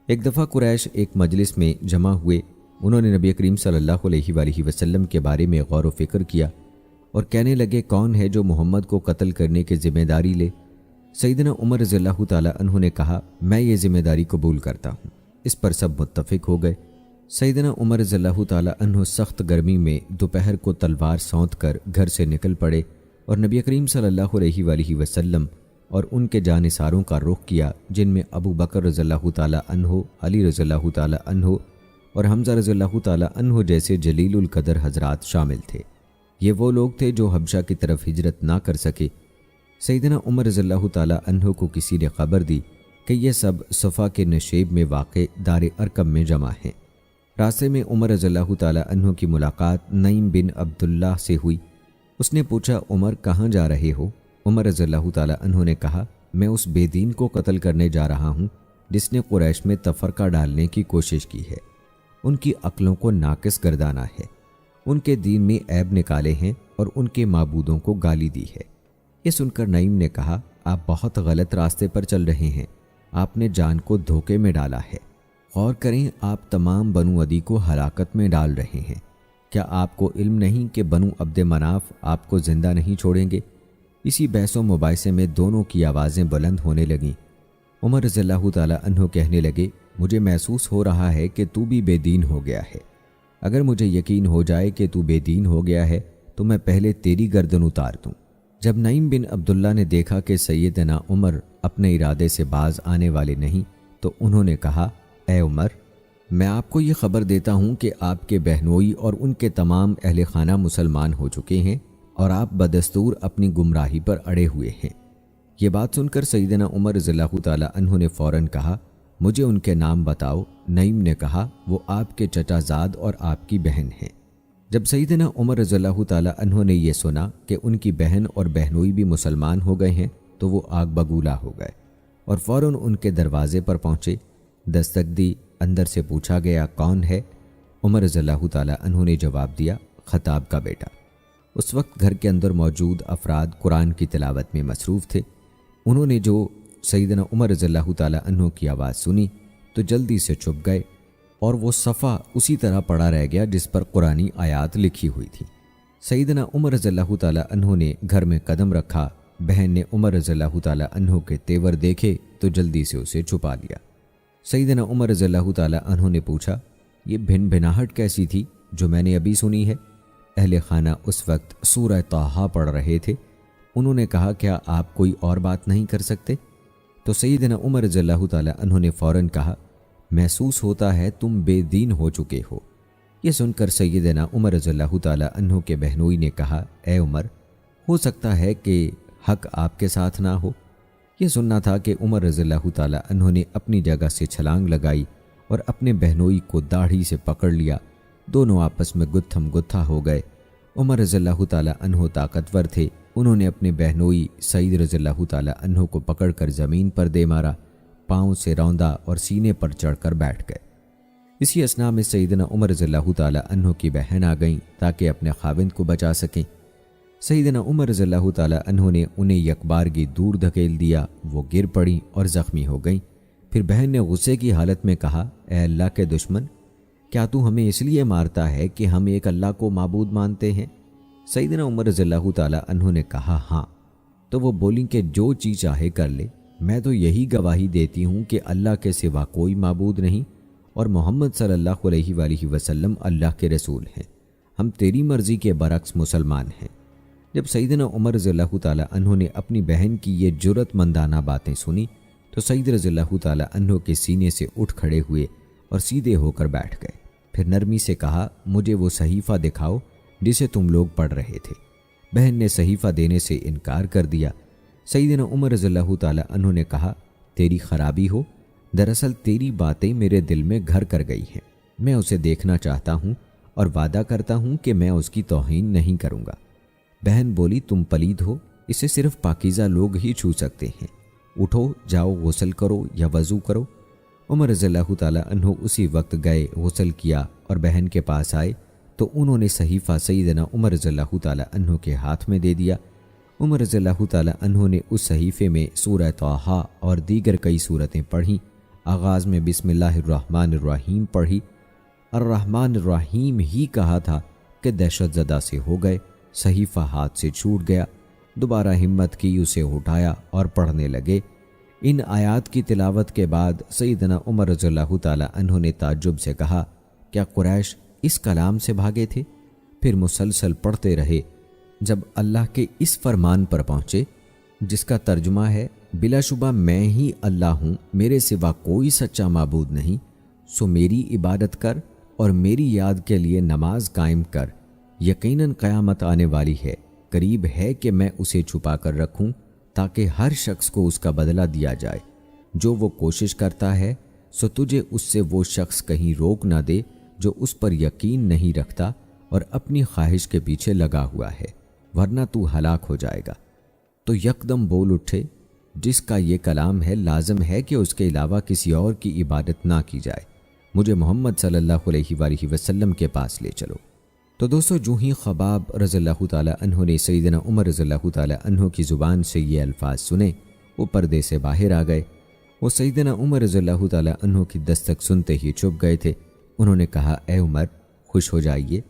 ایک دفعہ قریش ایک مجلس میں جمع ہوئے، انہوں نے نبی کریم صلی اللہ علیہ وآلہ وسلم کے بارے میں غور و فکر کیا اور کہنے لگے کون ہے جو محمد کو قتل کرنے کی ذمہ داری لے؟ سیدنا عمر رضی اللہ تعالیٰ عنہ نے کہا میں یہ ذمہ داری قبول کرتا ہوں۔ اس پر سب متفق ہو گئے۔ سیدنا عمر رضی اللہ تعالیٰ عنہ سخت گرمی میں دوپہر کو تلوار سونت کر گھر سے نکل پڑے اور نبی کریم صلی اللہ علیہ وآلہ وسلم اور ان کے جانثاروں کا رخ کیا، جن میں ابو بکر رضی اللہ تعالیٰ عنہ، علی رضی اللہ تعالیٰ عنہ اور حمزہ رضی اللہ تعالیٰ عنہ جیسے جلیل القدر حضرات شامل تھے۔ یہ وہ لوگ تھے جو حبشہ کی طرف ہجرت نہ کر سکے۔ سیدنا عمر رضی اللہ تعالیٰ عنہ کو کسی نے خبر دی کہ یہ سب صفا کے نشیب میں واقع دار ارقم میں جمع ہیں۔ راستے میں عمر رضی اللہ تعالیٰ عنہ کی ملاقات نعیم بن عبداللہ سے ہوئی۔ اس نے پوچھا عمر کہاں جا رہے ہو؟ عمر رضی اللہ تعالیٰ عنہ نے کہا میں اس بے دین کو قتل کرنے جا رہا ہوں جس نے قریش میں تفرقہ ڈالنے کی کوشش کی ہے، ان کی عقلوں کو ناقص گردانا ہے، ان کے دین میں عیب نکالے ہیں اور ان کے معبودوں کو گالی دی ہے۔ یہ سن کر نعیم نے کہا آپ بہت غلط راستے پر چل رہے ہیں، آپ نے جان کو دھوکے میں ڈالا ہے۔ غور کریں، آپ تمام بنو عدی کو ہلاکت میں ڈال رہے ہیں۔ کیا آپ کو علم نہیں کہ بنو عبد مناف آپ کو زندہ نہیں چھوڑیں گے؟ اسی بحث و مباحثے میں دونوں کی آوازیں بلند ہونے لگیں۔ عمر رضی اللہ تعالیٰ عنہ کہنے لگے مجھے محسوس ہو رہا ہے کہ تو بھی بے دین ہو گیا ہے۔ اگر مجھے یقین ہو جائے کہ تو بے دین ہو گیا ہے تو میں پہلے تیری گردن اتار دوں۔ جب نعیم بن عبداللہ نے دیکھا کہ سیدنا عمر اپنے ارادے سے باز آنے والے نہیں تو انہوں نے کہا اے عمر، میں آپ کو یہ خبر دیتا ہوں کہ آپ کے بہنوئی اور ان کے تمام اہل خانہ مسلمان ہو چکے ہیں اور آپ بدستور اپنی گمراہی پر اڑے ہوئے ہیں۔ یہ بات سن کر سیدنا عمر رضی اللہ تعالیٰ عنہ نے فوراً کہا مجھے ان کے نام بتاؤ۔ نعیم نے کہا وہ آپ کے چچا زاد اور آپ کی بہن ہیں۔ جب سیدنا عمر رضی اللہ تعالیٰ عنہ نے یہ سنا کہ ان کی بہن اور بہنوئی بھی مسلمان ہو گئے ہیں تو وہ آگ بگولا ہو گئے اور فوراً ان کے دروازے پر پہنچے۔ دستک دی، اندر سے پوچھا گیا کون ہے؟ عمر رضی اللہ تعالیٰ عنہ نے جواب دیا خطاب کا بیٹا۔ اس وقت گھر کے اندر موجود افراد قرآن کی تلاوت میں مصروف تھے۔ انہوں نے جو سیدنا عمر رضی اللہ تعالیٰ عنہ کی آواز سنی تو جلدی سے چھپ گئے اور وہ صفحہ اسی طرح پڑا رہ گیا جس پر قرآنی آیات لکھی ہوئی تھی۔ سیدنا عمر رضی اللہ تعالیٰ عنہ نے گھر میں قدم رکھا۔ بہن نے عمر رضی اللہ تعالیٰ عنہ کے تیور دیکھے تو جلدی سے اسے چھپا لیا۔ سیدنا عمر رضی اللہ تعالیٰ عنہ نے پوچھا یہ بھن بھناہٹ کیسی تھی جو میں نے ابھی سنی ہے؟ اہل خانہ اس وقت سورہ طٰہٰ پڑھ رہے تھے۔ انہوں نے کہا کیا آپ کوئی اور بات نہیں کر سکتے؟ تو سیدنا عمر رضی اللہ تعالیٰ عنہ نے فوراً کہا محسوس ہوتا ہے تم بے دین ہو چکے ہو۔ یہ سن کر سیدنا عمر رضی اللہ تعالیٰ عنہ کے بہنوئی نے کہا اے عمر، ہو سکتا ہے کہ حق آپ کے ساتھ نہ ہو۔ یہ سننا تھا کہ عمر رضی اللہ تعالیٰ عنہ نے اپنی جگہ سے چھلانگ لگائی اور اپنے بہنوئی کو داڑھی سے پکڑ لیا۔ دونوں آپس میں گتھم گتھا ہو گئے۔ عمر رضی اللہ تعالیٰ عنہ طاقتور تھے، انہوں نے اپنے بہنوئی سعید رضی اللہ تعالیٰ عنہ کو پکڑ کر زمین پر دے مارا، پاؤں سے روندا اور سینے پر چڑھ کر بیٹھ گئے۔ اسی اثناء میں سیدنا عمر رضی اللہ تعالیٰ عنہ کی بہن آ گئیں تاکہ اپنے خاوند کو بچا سکیں۔ سیدنا عمر رضی اللہ تعالیٰ عنہ نے انہیں یکبارگی دور دھکیل دیا، وہ گر پڑیں اور زخمی ہو گئیں۔ پھر بہن نے غصے کی حالت میں کہا، اے اللہ کے دشمن، کیا تو ہمیں اس لیے مارتا ہے کہ ہم ایک اللہ کو معبود مانتے ہیں؟ سیدنا عمر رضی اللہ تعالیٰ عنہ نے کہا، ہاں۔ تو وہ بولیں کہ جو چیز چاہے کر لے، میں تو یہی گواہی دیتی ہوں کہ اللہ کے سوا کوئی معبود نہیں اور محمد صلی اللہ علیہ وآلہ وسلم اللہ کے رسول ہیں، ہم تیری مرضی کے برعکس مسلمان ہیں۔ جب سیدنا عمر رضی اللہ تعالیٰ عنہ نے اپنی بہن کی یہ جرأت مندانہ باتیں سنی تو سید رضی اللہ تعالیٰ عنہ کے سینے سے اٹھ کھڑے ہوئے اور سیدھے ہو کر بیٹھ گئے۔ پھر نرمی سے کہا، مجھے وہ صحیفہ دکھاؤ جسے تم لوگ پڑھ رہے تھے۔ بہن نے صحیفہ دینے سے انکار کر دیا۔ سیدنا عمر رضی اللہ تعالیٰ عنہ نے کہا، تیری خرابی ہو، دراصل تیری باتیں میرے دل میں گھر کر گئی ہیں، میں اسے دیکھنا چاہتا ہوں اور وعدہ کرتا ہوں کہ میں اس کی توہین نہیں کروں گا۔ بہن بولی، تم پلید ہو، اسے صرف پاکیزہ لوگ ہی چھو سکتے ہیں، اٹھو، جاؤ غسل کرو یا وضو کرو۔ عمر رضی اللہ تعالیٰ عنہ اسی وقت گئے، غسل کیا اور بہن کے پاس آئے تو انہوں نے صحیفہ سیدنا عمر رضی اللہ تعالیٰ عنہ کے ہاتھ میں دے دیا۔ عمر رضی اللہ تعالیٰ عنہ نے اس صحیفے میں سورہ طٰہٰ اور دیگر کئی صورتیں پڑھیں۔ آغاز میں بسم اللہ الرحمن الرحیم پڑھی۔ الرحمن الرحیم ہی کہا تھا کہ دہشت زدہ سے ہو گئے، صحیفہ ہاتھ سے چھوٹ گیا۔ دوبارہ ہمت کی، اسے اٹھایا اور پڑھنے لگے۔ ان آیات کی تلاوت کے بعد سیدنا عمر رضی اللہ تعالیٰ عنہ نے تعجب سے کہا، کیا قریش اس کلام سے بھاگے تھے؟ پھر مسلسل پڑھتے رہے، جب اللہ کے اس فرمان پر پہنچے جس کا ترجمہ ہے، بلا شبہ میں ہی اللہ ہوں، میرے سوا کوئی سچا معبود نہیں، سو میری عبادت کر اور میری یاد کے لیے نماز قائم کر، یقیناً قیامت آنے والی ہے، قریب ہے کہ میں اسے چھپا کر رکھوں تاکہ ہر شخص کو اس کا بدلہ دیا جائے، جو وہ کوشش کرتا ہے سو تجھے اس سے وہ شخص کہیں روک نہ دے جو اس پر یقین نہیں رکھتا اور اپنی خواہش کے پیچھے لگا ہوا ہے، ورنہ تو ہلاک ہو جائے گا۔ تو یکدم بول اٹھے، جس کا یہ کلام ہے لازم ہے کہ اس کے علاوہ کسی اور کی عبادت نہ کی جائے، مجھے محمد صلی اللہ علیہ وآلہ وسلم کے پاس لے چلو۔ تو دوستو، جو ہی خباب رضی اللہ تعالیٰ عنہ نے سیدنا عمر رضی اللہ تعالیٰ عنہ کی زبان سے یہ الفاظ سنے، وہ پردے سے باہر آ گئے۔ وہ سیدنا عمر رضی اللہ تعالیٰ عنہ کی دستک سنتے ہی چھپ گئے تھے۔ انہوں نے کہا، اے عمر، خوش ہو جائیے،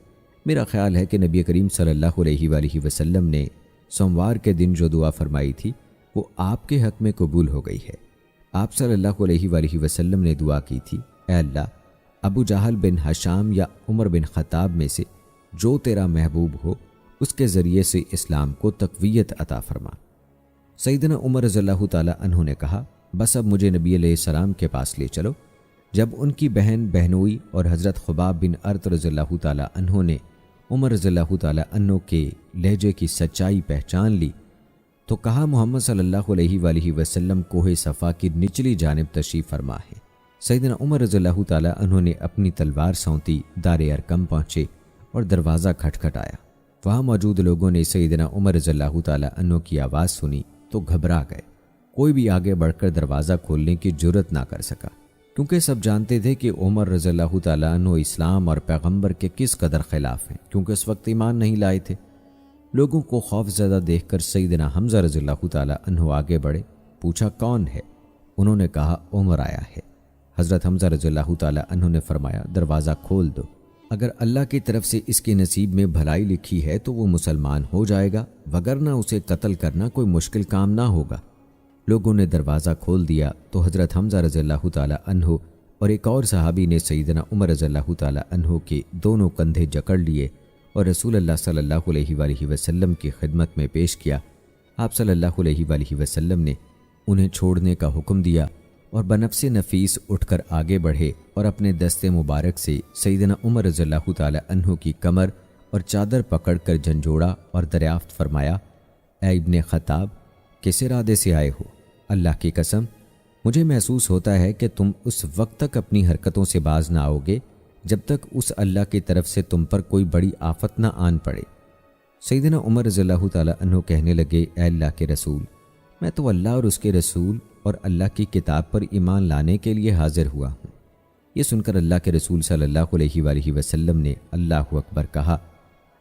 میرا خیال ہے کہ نبی کریم صلی اللہ علیہ وآلہ وسلم نے سوموار کے دن جو دعا فرمائی تھی وہ آپ کے حق میں قبول ہو گئی ہے۔ آپ صلی اللہ علیہ وآلہ وسلم نے دعا کی تھی، اے اللہ، ابو جہل بن ہشام یا عمر بن خطاب میں سے جو تیرا محبوب ہو اس کے ذریعے سے اسلام کو تقویت عطا فرما۔ سیدنا عمر رضی اللہ تعالیٰ عنہ نے کہا، بس اب مجھے نبی علیہ السلام کے پاس لے چلو۔ جب ان کی بہن بہنوئی اور حضرت خباب بن ارت رضی اللہ تعالیٰ عنہ نے عمر رضی اللہ تعالیٰ عنہ کے لہجے کی سچائی پہچان لی تو کہا، محمد صلی اللہ علیہ وآلہ وسلم کوہ صفا کی نچلی جانب تشریف فرما ہے۔ سیدنا عمر رضی اللہ تعالیٰ عنہ نے اپنی تلوار سونتی، دار ارقم پہنچے اور دروازہ کھٹکھٹایا۔ وہاں موجود لوگوں نے سیدنا عمر رضی اللہ تعالیٰ عنہ کی آواز سنی تو گھبرا گئے۔ کوئی بھی آگے بڑھ کر دروازہ کھولنے کی جرأت نہ کر سکا، کیونکہ سب جانتے تھے کہ عمر رضی اللہ تعالیٰ عنہ اسلام اور پیغمبر کے کس قدر خلاف ہیں، کیونکہ اس وقت ایمان نہیں لائے تھے۔ لوگوں کو خوف زدہ دیکھ کر سیدنا حمزہ رضی اللہ تعالیٰ عنہ آگے بڑھے، پوچھا، کون ہے؟ انہوں نے کہا، عمر آیا ہے۔ حضرت حمزہ رضی اللہ تعالیٰ عنہ نے فرمایا، دروازہ کھول دو، اگر اللہ کی طرف سے اس کے نصیب میں بھلائی لکھی ہے تو وہ مسلمان ہو جائے گا، وگرنہ اسے قتل کرنا کوئی مشکل کام نہ ہوگا۔ لوگوں نے دروازہ کھول دیا تو حضرت حمزہ رضی اللہ تعالیٰ عنہ اور ایک اور صحابی نے سیدنا عمر رضی اللہ تعالیٰ عنہ کے دونوں کندھے جکڑ لیے اور رسول اللہ صلی اللہ علیہ وآلہ وسلم کی خدمت میں پیش کیا۔ آپ صلی اللہ علیہ وآلہ وسلم نے انہیں چھوڑنے کا حکم دیا اور بنفس نفیس اٹھ کر آگے بڑھے اور اپنے دست مبارک سے سیدنا عمر رضی اللہ تعالیٰ عنہ کی کمر اور چادر پکڑ کر جھنجھوڑا اور دریافت فرمایا، اے ابن خطاب، کس ارادے سے آئے ہو؟ اللہ کی قسم، مجھے محسوس ہوتا ہے کہ تم اس وقت تک اپنی حرکتوں سے باز نہ آؤ گے جب تک اس اللہ کی طرف سے تم پر کوئی بڑی آفت نہ آن پڑے۔ سیدنا عمر رضی اللہ تعالیٰ عنہ کہنے لگے، اے اللہ کے رسول، میں تو اللہ اور اس کے رسول اور اللہ کی کتاب پر ایمان لانے کے لیے حاضر ہوا ہوں۔ یہ سن کر اللہ کے رسول صلی اللہ علیہ وآلہ وسلم نے اللہ اکبر کہا۔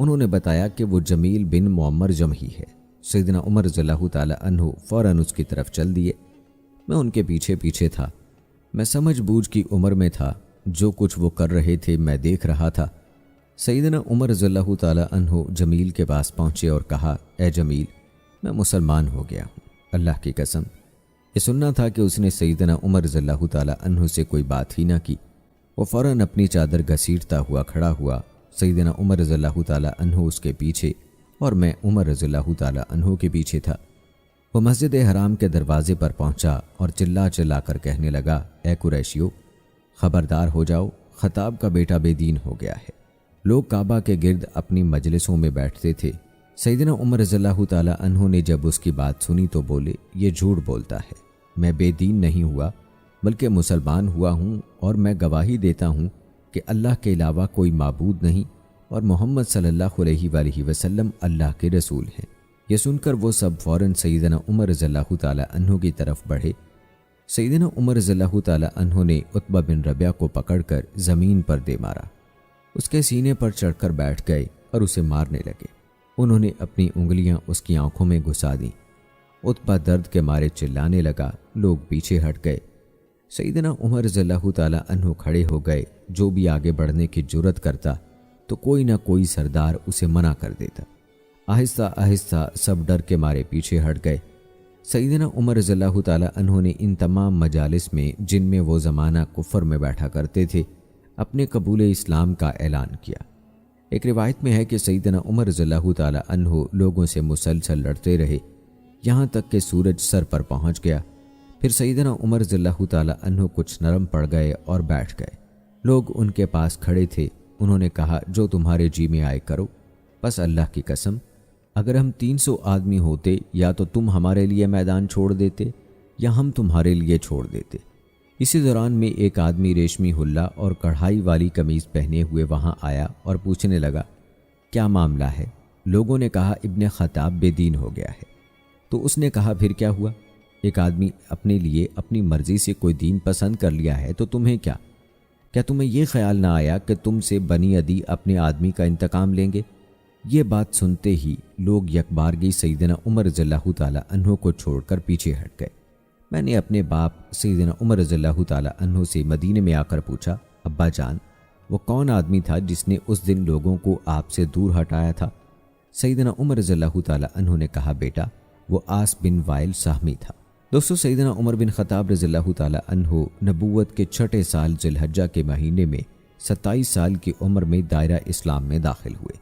انہوں نے بتایا کہ وہ جمیل بن معمر جمحی ہے۔ سیدنا عمر رضی اللہ تعالی عنہ فوراً اس کی طرف چل دیے۔ میں ان کے پیچھے پیچھے تھا۔ میں سمجھ بوجھ کی عمر میں تھا، جو کچھ وہ کر رہے تھے میں دیکھ رہا تھا۔ سیدنا عمر رضی اللہ تعالی عنہ جمیل کے پاس پہنچے اور کہا، اے جمیل، میں مسلمان ہو گیا ہوں، اللہ کی قسم۔ یہ سننا تھا کہ اس نے سیدنا عمر رضی اللہ تعالی عنہ سے کوئی بات ہی نہ کی۔ وہ فوراً اپنی چادر گھسیٹتا ہوا کھڑا ہوا۔ سیدنا عمر رضی اللہ تعالی عنہ اس کے پیچھے اور میں عمر رضی اللہ تعالی عنہ کے پیچھے تھا۔ وہ مسجد حرام کے دروازے پر پہنچا اور چلا چلا کر کہنے لگا، اے قریشیو، خبردار ہو جاؤ، خطاب کا بیٹا بے دین ہو گیا ہے۔ لوگ کعبہ کے گرد اپنی مجلسوں میں بیٹھتے تھے۔ سیدنا عمر رضی اللہ تعالی عنہ نے جب اس کی بات سنی تو بولے، یہ جھوٹ بولتا ہے، میں بے دین نہیں ہوا بلکہ مسلمان ہوا ہوں، اور میں گواہی دیتا ہوں کہ اللہ کے علاوہ کوئی معبود نہیں اور محمد صلی اللہ علیہ وآلہ وسلم اللہ کے رسول ہیں۔ یہ سن کر وہ سب فوراً سیدنا عمر رضی اللہ تعالی عنہ کی طرف بڑھے۔ سیدنا عمر رضی اللہ تعالی عنہ نے عتبہ بن ربیعہ کو پکڑ کر زمین پر دے مارا۔ اس کے سینے پر چڑھ کر بیٹھ گئے اور اسے مارنے لگے۔ انہوں نے اپنی انگلیاں اس کی آنکھوں میں گھسا دیں۔ عتبہ درد کے مارے چلانے لگا، لوگ پیچھے ہٹ گئے۔ سیدنا عمر رضی اللہ تعالی عنہ کھڑے ہو گئے۔ جو بھی آگے بڑھنے کی جرت کرتا تو کوئی نہ کوئی سردار اسے منع کر دیتا۔ آہستہ آہستہ سب ڈر کے مارے پیچھے ہٹ گئے۔ سیدنا عمر رضی اللہ تعالی عنہ نے ان تمام مجالس میں، جن میں وہ زمانہ کفر میں بیٹھا کرتے تھے، اپنے قبول اسلام کا اعلان کیا۔ ایک روایت میں ہے کہ سیدنا عمر رضی اللہ تعالی عنہ لوگوں سے مسلسل لڑتے رہے، یہاں تک کہ سورج سر پر پہنچ گیا۔ پھر سیدنا عمر رضی اللہ تعالی عنہ کچھ نرم پڑ گئے اور بیٹھ گئے۔ لوگ ان کے پاس کھڑے تھے۔ انہوں نے کہا، جو تمہارے جی میں آئے کرو، بس اللہ کی قسم، اگر ہم 300 آدمی ہوتے، یا تو تم ہمارے لیے میدان چھوڑ دیتے یا ہم تمہارے لیے چھوڑ دیتے۔ اسی دوران میں ایک آدمی ریشمی حلہ اور کڑھائی والی قمیض پہنے ہوئے وہاں آیا اور پوچھنے لگا، کیا معاملہ ہے؟ لوگوں نے کہا، ابن خطاب بے دین ہو گیا ہے۔ تو اس نے کہا، پھر کیا ہوا؟ ایک آدمی اپنے لیے اپنی مرضی سے کوئی دین پسند کر لیا ہے تو تمہیں کیا تمہیں یہ خیال نہ آیا کہ تم سے بنی عدی اپنے آدمی کا انتقام لیں گے؟ یہ بات سنتے ہی لوگ یکبارگی سیدنا عمر رضی اللہ تعالی عنہ کو چھوڑ کر پیچھے ہٹ گئے۔ میں نے اپنے باپ سیدنا عمر رضی اللہ تعالی عنہ سے مدینے میں آ کر پوچھا، ابا جان، وہ کون آدمی تھا جس نے اس دن لوگوں کو آپ سے دور ہٹایا تھا؟ سیدنا عمر رضی اللہ تعالی عنہ نے کہا، بیٹا، وہ عاص بن وائل سہمی تھا۔ دوستو، سیدنا عمر بن خطاب رضی اللہ تعالی عنہ نبوت کے 6 سال ذی الحجہ کے مہینے میں 27 سال کی عمر میں دائرہ اسلام میں داخل ہوئے۔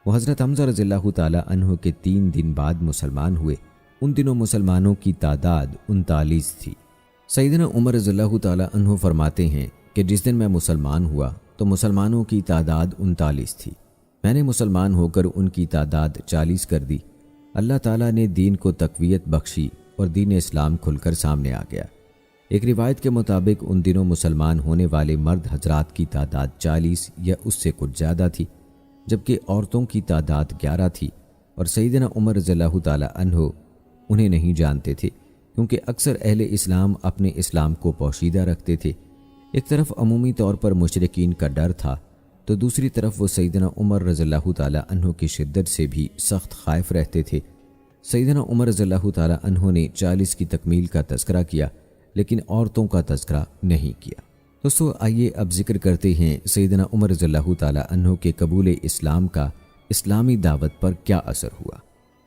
وہ حضرت حمزہ رضی اللہ تعالی عنہ کے 3 دن بعد مسلمان ہوئے۔ ان دنوں مسلمانوں کی تعداد 39 تھی۔ سیدنا عمر رضی اللہ تعالی عنہ فرماتے ہیں کہ جس دن میں مسلمان ہوا تو مسلمانوں کی تعداد 39 تھی۔ میں نے مسلمان ہو کر ان کی تعداد 40 کر دی۔ اللہ تعالیٰ نے دین کو تقویت بخشی اور دین اسلام کھل کر سامنے آ گیا۔ ایک روایت کے مطابق ان دنوں مسلمان ہونے والے مرد حضرات کی تعداد 40 یا اس سے کچھ زیادہ تھی، جبکہ عورتوں کی تعداد 11 تھی، اور سیدنا عمر رضی اللہ تعالی عنہ انہیں نہیں جانتے تھے، کیونکہ اکثر اہل اسلام اپنے اسلام کو پوشیدہ رکھتے تھے۔ ایک طرف عمومی طور پر مشرکین کا ڈر تھا، تو دوسری طرف وہ سیدنا عمر رضی اللہ تعالی عنہ کی شدت سے بھی سخت خائف رہتے تھے۔ سیدنا عمر رضی اللہ تعالی عنہ نے 40 کی تکمیل کا تذکرہ کیا، لیکن عورتوں کا تذکرہ نہیں کیا۔ دوستو، آئیے اب ذکر کرتے ہیں سیدنا عمر رضی اللہ تعالی عنہ کے قبول اسلام کا اسلامی دعوت پر کیا اثر ہوا۔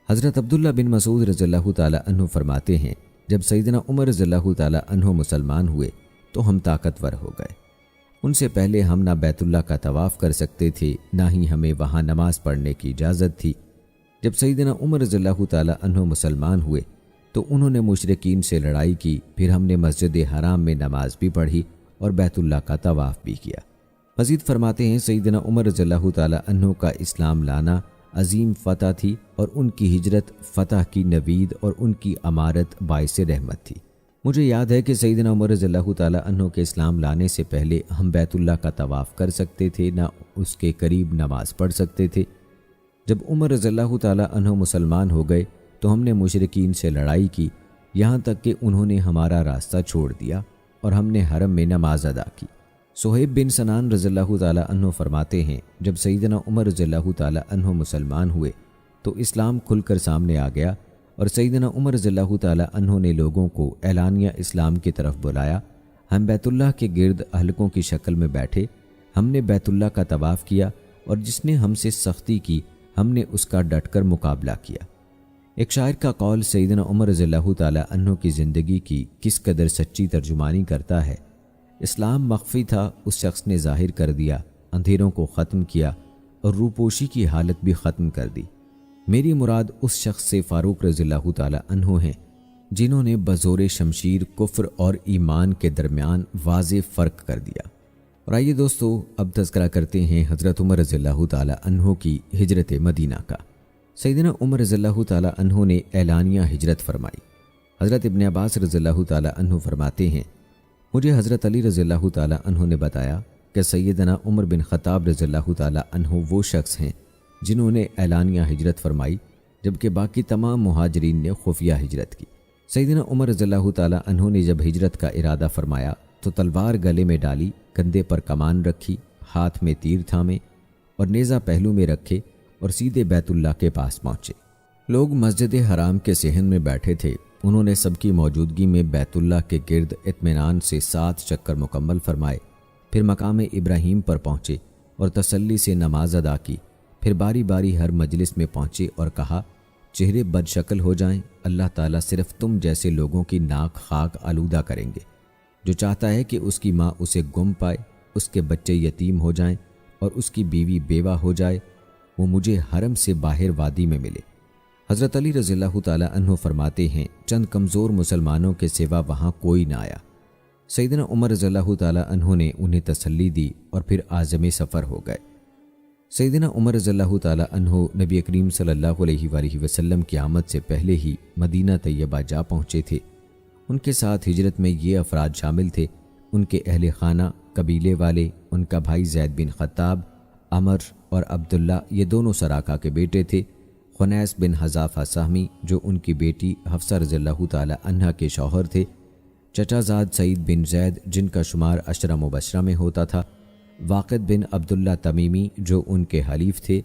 حضرت عبداللہ بن مسعود رضی اللہ تعالی عنہ فرماتے ہیں، جب سیدنا عمر رضی اللہ تعالی عنہ مسلمان ہوئے تو ہم طاقتور ہو گئے۔ ان سے پہلے ہم نہ بیت اللہ کا طواف کر سکتے تھے، نہ ہی ہمیں وہاں نماز پڑھنے کی اجازت تھی۔ جب سیدنا عمر رضی اللہ تعالی عنہ مسلمان ہوئے تو انہوں نے مشرکین سے لڑائی کی، پھر ہم نے مسجد حرام میں نماز بھی پڑھی اور بیت اللہ کا طواف بھی کیا۔ مزید فرماتے ہیں، سیدنا عمر رضی اللہ تعالی عنہ کا اسلام لانا عظیم فتح تھی، اور ان کی ہجرت فتح کی نوید اور ان کی امارت باعث رحمت تھی۔ مجھے یاد ہے کہ سیدنا عمر رضی اللہ تعالی عنہ کے اسلام لانے سے پہلے ہم بیت اللہ کا طواف کر سکتے تھے، نہ اس کے قریب نماز پڑھ سکتے تھے۔ جب عمر رضی اللہ تعالی عنہ مسلمان ہو گئے تو ہم نے مشرکین سے لڑائی کی، یہاں تک کہ انہوں نے ہمارا راستہ چھوڑ دیا اور ہم نے حرم میں نماز ادا کی۔ صہیب بن سنان رضی اللہ تعالیٰ عنہ فرماتے ہیں جب سیدنا عمر رضی اللہ تعالیٰ عنہ مسلمان ہوئے تو اسلام کھل کر سامنے آ گیا اور سیدنا عمر رضی اللہ تعالیٰ عنہ نے لوگوں کو اعلانیہ اسلام کی طرف بلایا۔ ہم بیت اللہ کے گرد حلقوں کی شکل میں بیٹھے، ہم نے بیت اللہ کا طواف کیا اور جس نے ہم سے سختی کی ہم نے اس کا ڈٹ کر مقابلہ کیا۔ ایک شاعر کا قول سیدنا عمر رضی اللہ تعالیٰ عنہ کی زندگی کی کس قدر سچی ترجمانی کرتا ہے۔ اسلام مخفی تھا، اس شخص نے ظاہر کر دیا، اندھیروں کو ختم کیا اور روپوشی کی حالت بھی ختم کر دی۔ میری مراد اس شخص سے فاروق رضی اللہ تعالیٰ عنہ ہیں جنہوں نے بزور شمشیر کفر اور ایمان کے درمیان واضح فرق کر دیا۔ اور آئیے دوستو اب تذکرہ کرتے ہیں حضرت عمر رضی اللہ تعالیٰ عنہ کی ہجرت مدینہ کا۔ سیدنا عمر رضی اللہ تعالیٰ عنہ نے اعلانیہ ہجرت فرمائی۔ حضرت ابن عباس رضی اللہ تعالیٰ عنہ فرماتے ہیں مجھے حضرت علی رضی اللہ تعالیٰ عنہ نے بتایا کہ سیدنا عمر بن خطاب رضی اللہ تعالیٰ عنہ وہ شخص ہیں جنہوں نے اعلانیہ ہجرت فرمائی جبکہ باقی تمام مہاجرین نے خفیہ ہجرت کی۔ سیدنا عمر رضی اللہ تعالیٰ عنہ نے جب ہجرت کا ارادہ فرمایا تو تلوار گلے میں ڈالی، کندھے پر کمان رکھی، ہاتھ میں تیر تھامے اور نیزہ پہلو میں رکھے اور سیدھے بیت اللہ کے پاس پہنچے۔ لوگ مسجد حرام کے صحن میں بیٹھے تھے، انہوں نے سب کی موجودگی میں بیت اللہ کے گرد اطمینان سے 7 چکر مکمل فرمائے، پھر مقام ابراہیم پر پہنچے اور تسلی سے نماز ادا کی، پھر باری باری ہر مجلس میں پہنچے اور کہا چہرے بد شکل ہو جائیں، اللہ تعالیٰ صرف تم جیسے لوگوں کی ناک خاک آلودہ کریں گے۔ جو چاہتا ہے کہ اس کی ماں اسے گم پائے، اس کے بچے یتیم ہو جائیں اور اس کی بیوی بیوہ ہو جائے، وہ مجھے حرم سے باہر وادی میں ملے۔ حضرت علی رضی اللہ تعالیٰ عنہ فرماتے ہیں چند کمزور مسلمانوں کے سوا وہاں کوئی نہ آیا۔ سیدنا عمر رضی اللہ تعالیٰ عنہ نے انہیں تسلی دی اور پھر عازم سفر ہو گئے۔ سیدنا عمر رضی اللہ تعالیٰ عنہ نبی کریم صلی اللہ علیہ وآلہ وسلم کی آمد سے پہلے ہی مدینہ طیبہ جا پہنچے تھے۔ ان کے ساتھ ہجرت میں یہ افراد شامل تھے، ان کے اہل خانہ، قبیلے والے، ان کا بھائی زید بن خطاب، عمر اور عبداللہ یہ دونوں سراقہ کے بیٹے تھے، خنیس بن حذافہ سہمی جو ان کی بیٹی حفصہ رضی اللہ تعالی عنہا کے شوہر تھے، چچا زاد سعید بن زید جن کا شمار عشرہ مبشرہ میں ہوتا تھا، واقد بن عبداللہ تمیمی جو ان کے حلیف تھے،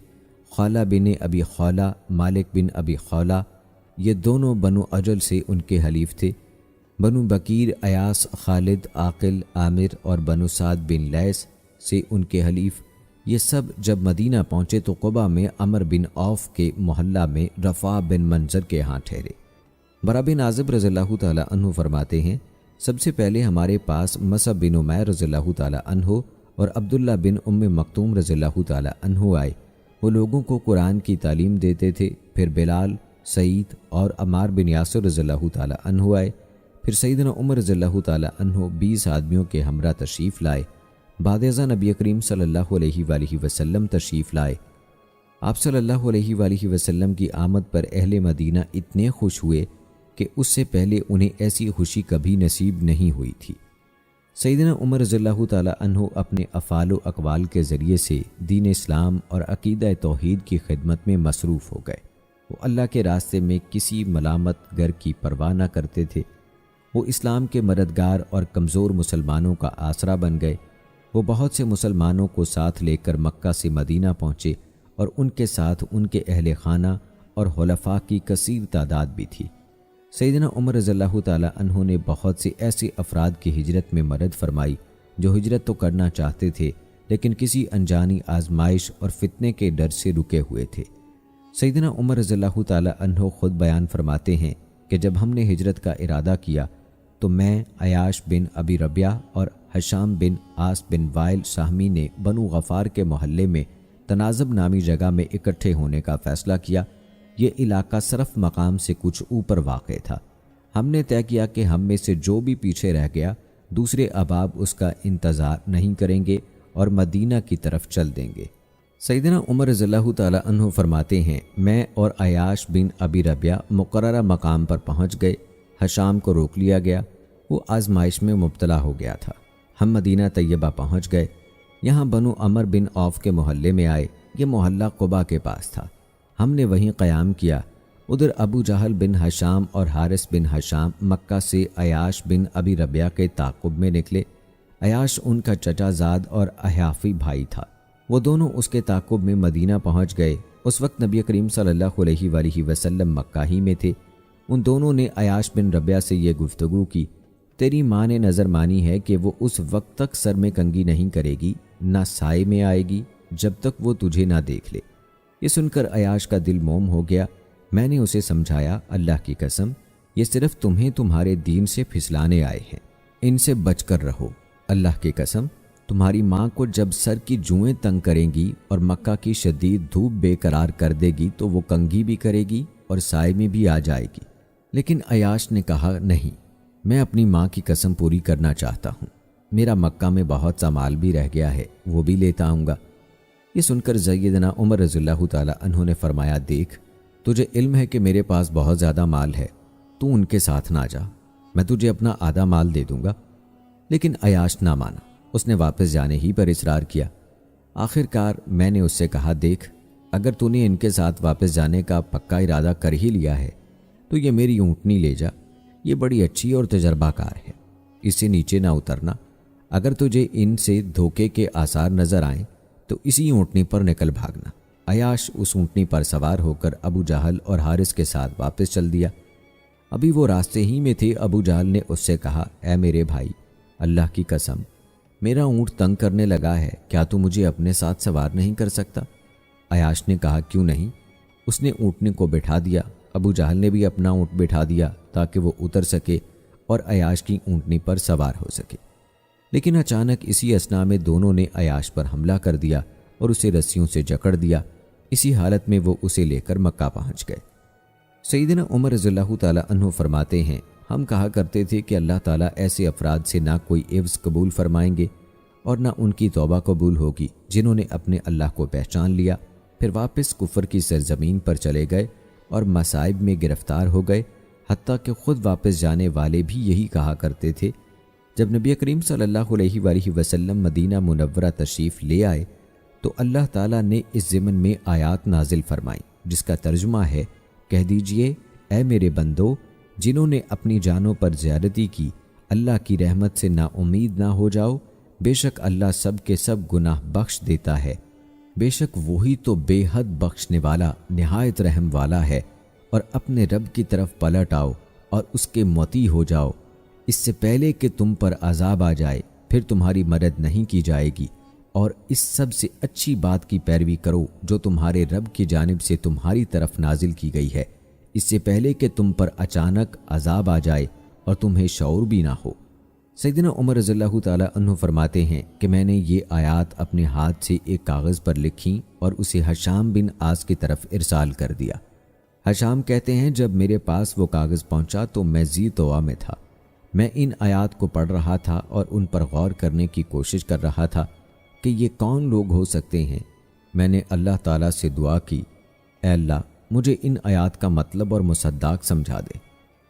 خالہ بن ابی خولہ، مالک بن ابی خولہ یہ دونوں بنو اجل سے ان کے حلیف تھے، بنو بکیر ایاس، خالد، عاقل، عامر اور بنو سعد بن لیس سے ان کے حلیف، یہ سب جب مدینہ پہنچے تو قبا میں عمر بن عوف کے محلہ میں رفاع بن منظر کے ہاں ٹھہرے۔ برا بن عازب رضی اللہ تعالیٰ عنہ فرماتے ہیں سب سے پہلے ہمارے پاس مصعب بن عمیر رضی اللہ تعالیٰ عنہ اور عبداللہ بن ام مکتوم رضی اللہ تعالیٰ عنہ آئے، وہ لوگوں کو قرآن کی تعلیم دیتے تھے، پھر بلال، سعید اور عمار بن یاسر رضی اللہ تعالیٰ عنہ آئے، پھر سیدنا عمر رضی اللہ تعالیٰ عنہ 20 آدمیوں کے ہمراہ تشریف لائے، بعد ازاں نبی کریم صلی اللہ علیہ وآلہ وسلم تشریف لائے۔ آپ صلی اللہ علیہ وآلہ وسلم کی آمد پر اہل مدینہ اتنے خوش ہوئے کہ اس سے پہلے انہیں ایسی خوشی کبھی نصیب نہیں ہوئی تھی۔ سیدنا عمر رضی اللہ تعالیٰ عنہ اپنے افعال و اقوال کے ذریعے سے دین اسلام اور عقیدہ توحید کی خدمت میں مصروف ہو گئے۔ وہ اللہ کے راستے میں کسی ملامت گر کی پرواہ نہ کرتے تھے، وہ اسلام کے مددگار اور کمزور مسلمانوں کا آسرا بن گئے۔ وہ بہت سے مسلمانوں کو ساتھ لے کر مکہ سے مدینہ پہنچے اور ان کے ساتھ ان کے اہل خانہ اور خلفاء کی کثیر تعداد بھی تھی۔ سیدنا عمر رضی اللہ تعالیٰ عنہ نے بہت سے ایسے افراد کی ہجرت میں مدد فرمائی جو ہجرت تو کرنا چاہتے تھے لیکن کسی انجانی آزمائش اور فتنے کے ڈر سے رکے ہوئے تھے۔ سیدنا عمر رضی اللہ تعالیٰ عنہ خود بیان فرماتے ہیں کہ جب ہم نے ہجرت کا ارادہ کیا تو میں، عیاش بن ابی ربیعہ اور حشام بن عاص بن وائل سہمی نے بنو غفار کے محلے میں تنازب نامی جگہ میں اکٹھے ہونے کا فیصلہ کیا۔ یہ علاقہ صرف مقام سے کچھ اوپر واقع تھا۔ ہم نے طے کیا کہ ہم میں سے جو بھی پیچھے رہ گیا دوسرے احباب اس کا انتظار نہیں کریں گے اور مدینہ کی طرف چل دیں گے۔ سیدنا عمر رضی اللہ تعالیٰ عنہ فرماتے ہیں میں اور عیاش بن ابی ربیعہ مقررہ مقام پر پہنچ گئے، حشام کو روک لیا گیا، وہ آزمائش میں مبتلا ہو گیا تھا۔ ہم مدینہ طیبہ پہنچ گئے، یہاں بنو عمر بن عوف کے محلے میں آئے، یہ محلہ قبا کے پاس تھا، ہم نے وہیں قیام کیا۔ ادھر ابو جہل بن حشام اور حارث بن حشام مکہ سے عیاش بن ابی ربیعہ کے تعاقب میں نکلے، عیاش ان کا چچا زاد اور احافی بھائی تھا۔ وہ دونوں اس کے تعاقب میں مدینہ پہنچ گئے۔ اس وقت نبی کریم صلی اللہ علیہ وآلہ وسلم مکہ ہی میں تھے۔ ان دونوں نے عیاش بن ربیہ سے یہ گفتگو کی، تیری ماں نے نظر مانی ہے کہ وہ اس وقت تک سر میں کنگھی نہیں کرے گی، نہ سائے میں آئے گی، جب تک وہ تجھے نہ دیکھ لے۔ یہ سن کر عیاش کا دل موم ہو گیا۔ میں نے اسے سمجھایا، اللہ کی قسم یہ صرف تمہیں تمہارے دین سے پھسلانے آئے ہیں، ان سے بچ کر رہو۔ اللہ کی قسم تمہاری ماں کو جب سر کی جوئیں تنگ کریں گی اور مکہ کی شدید دھوپ بے قرار کر دے گی تو وہ کنگھی بھی کرے گی اور سائے میں بھی آ جائے گی۔ لیکن عیاش نے کہا، نہیں، میں اپنی ماں کی قسم پوری کرنا چاہتا ہوں۔ میرا مکہ میں بہت سا مال بھی رہ گیا ہے، وہ بھی لیتا آؤں گا۔ یہ سن کر سیدنا عمر رضی اللہ تعالی عنہ نے فرمایا، دیکھ، تجھے علم ہے کہ میرے پاس بہت زیادہ مال ہے، تو ان کے ساتھ نہ جا، میں تجھے اپنا آدھا مال دے دوں گا۔ لیکن عیاش نہ مانا، اس نے واپس جانے ہی پر اصرار کیا۔ آخر کار میں نے اس سے کہا، دیکھ، اگر تو نے ان کے ساتھ واپس جانے کا پکا ارادہ کر ہی لیا ہے تو یہ میری اونٹنی لے جا، یہ بڑی اچھی اور تجربہ کار ہے، اس سے نیچے نہ اترنا۔ اگر تجھے ان سے دھوکے کے آثار نظر آئیں تو اسی اونٹنی پر نکل بھاگنا۔ عیاش اس اونٹنی پر سوار ہو کر ابو جہل اور حارث کے ساتھ واپس چل دیا۔ ابھی وہ راستے ہی میں تھے، ابو جہل نے اس سے کہا، اے میرے بھائی، اللہ کی قسم میرا اونٹ تنگ کرنے لگا ہے، کیا تو مجھے اپنے ساتھ سوار نہیں کر سکتا؟ عیاش نے کہا، کیوں نہیں؟ اس نے اونٹنی کو بٹھا دیا۔ ابو جہل نے بھی اپنا اونٹ بٹھا دیا تاکہ وہ اتر سکے اور عیاش کی اونٹنی پر سوار ہو سکے۔ لیکن اچانک اسی اثناء میں دونوں نے عیاش پر حملہ کر دیا اور اسے رسیوں سے جکڑ دیا۔ اسی حالت میں وہ اسے لے کر مکہ پہنچ گئے۔ سیدنا عمر رضی اللہ تعالی عنہ فرماتے ہیں، ہم کہا کرتے تھے کہ اللہ تعالیٰ ایسے افراد سے نہ کوئی عوض قبول فرمائیں گے اور نہ ان کی توبہ قبول ہوگی جنہوں نے اپنے اللہ کو پہچان لیا، پھر واپس کفر کی سرزمین پر چلے گئے اور مصائب میں گرفتار ہو گئے۔ حتیٰ کہ خود واپس جانے والے بھی یہی کہا کرتے تھے۔ جب نبی کریم صلی اللہ علیہ وآلہ وسلم مدینہ منورہ تشریف لے آئے تو اللہ تعالیٰ نے اس ضمن میں آیات نازل فرمائی، جس کا ترجمہ ہے، کہہ دیجئے، اے میرے بندو، جنہوں نے اپنی جانوں پر زیادتی کی، اللہ کی رحمت سے نا امید نہ ہو جاؤ، بے شک اللہ سب کے سب گناہ بخش دیتا ہے، بے شک وہی تو بے حد بخشنے والا نہایت رحم والا ہے، اور اپنے رب کی طرف پلٹ آؤ اور اس کے مطیع ہو جاؤ، اس سے پہلے کہ تم پر عذاب آ جائے، پھر تمہاری مدد نہیں کی جائے گی، اور اس سب سے اچھی بات کی پیروی کرو جو تمہارے رب کی جانب سے تمہاری طرف نازل کی گئی ہے، اس سے پہلے کہ تم پر اچانک عذاب آ جائے اور تمہیں شعور بھی نہ ہو۔ سیدنا عمر رضی اللہ تعالی عنہ فرماتے ہیں کہ میں نے یہ آیات اپنے ہاتھ سے ایک کاغذ پر لکھیں اور اسے حشام بن عاص کی طرف ارسال کر دیا۔ حشام کہتے ہیں، جب میرے پاس وہ کاغذ پہنچا تو میں ذی طوا میں تھا۔ میں ان آیات کو پڑھ رہا تھا اور ان پر غور کرنے کی کوشش کر رہا تھا کہ یہ کون لوگ ہو سکتے ہیں۔ میں نے اللہ تعالیٰ سے دعا کی، اے اللہ مجھے ان آیات کا مطلب اور مصداق سمجھا دے۔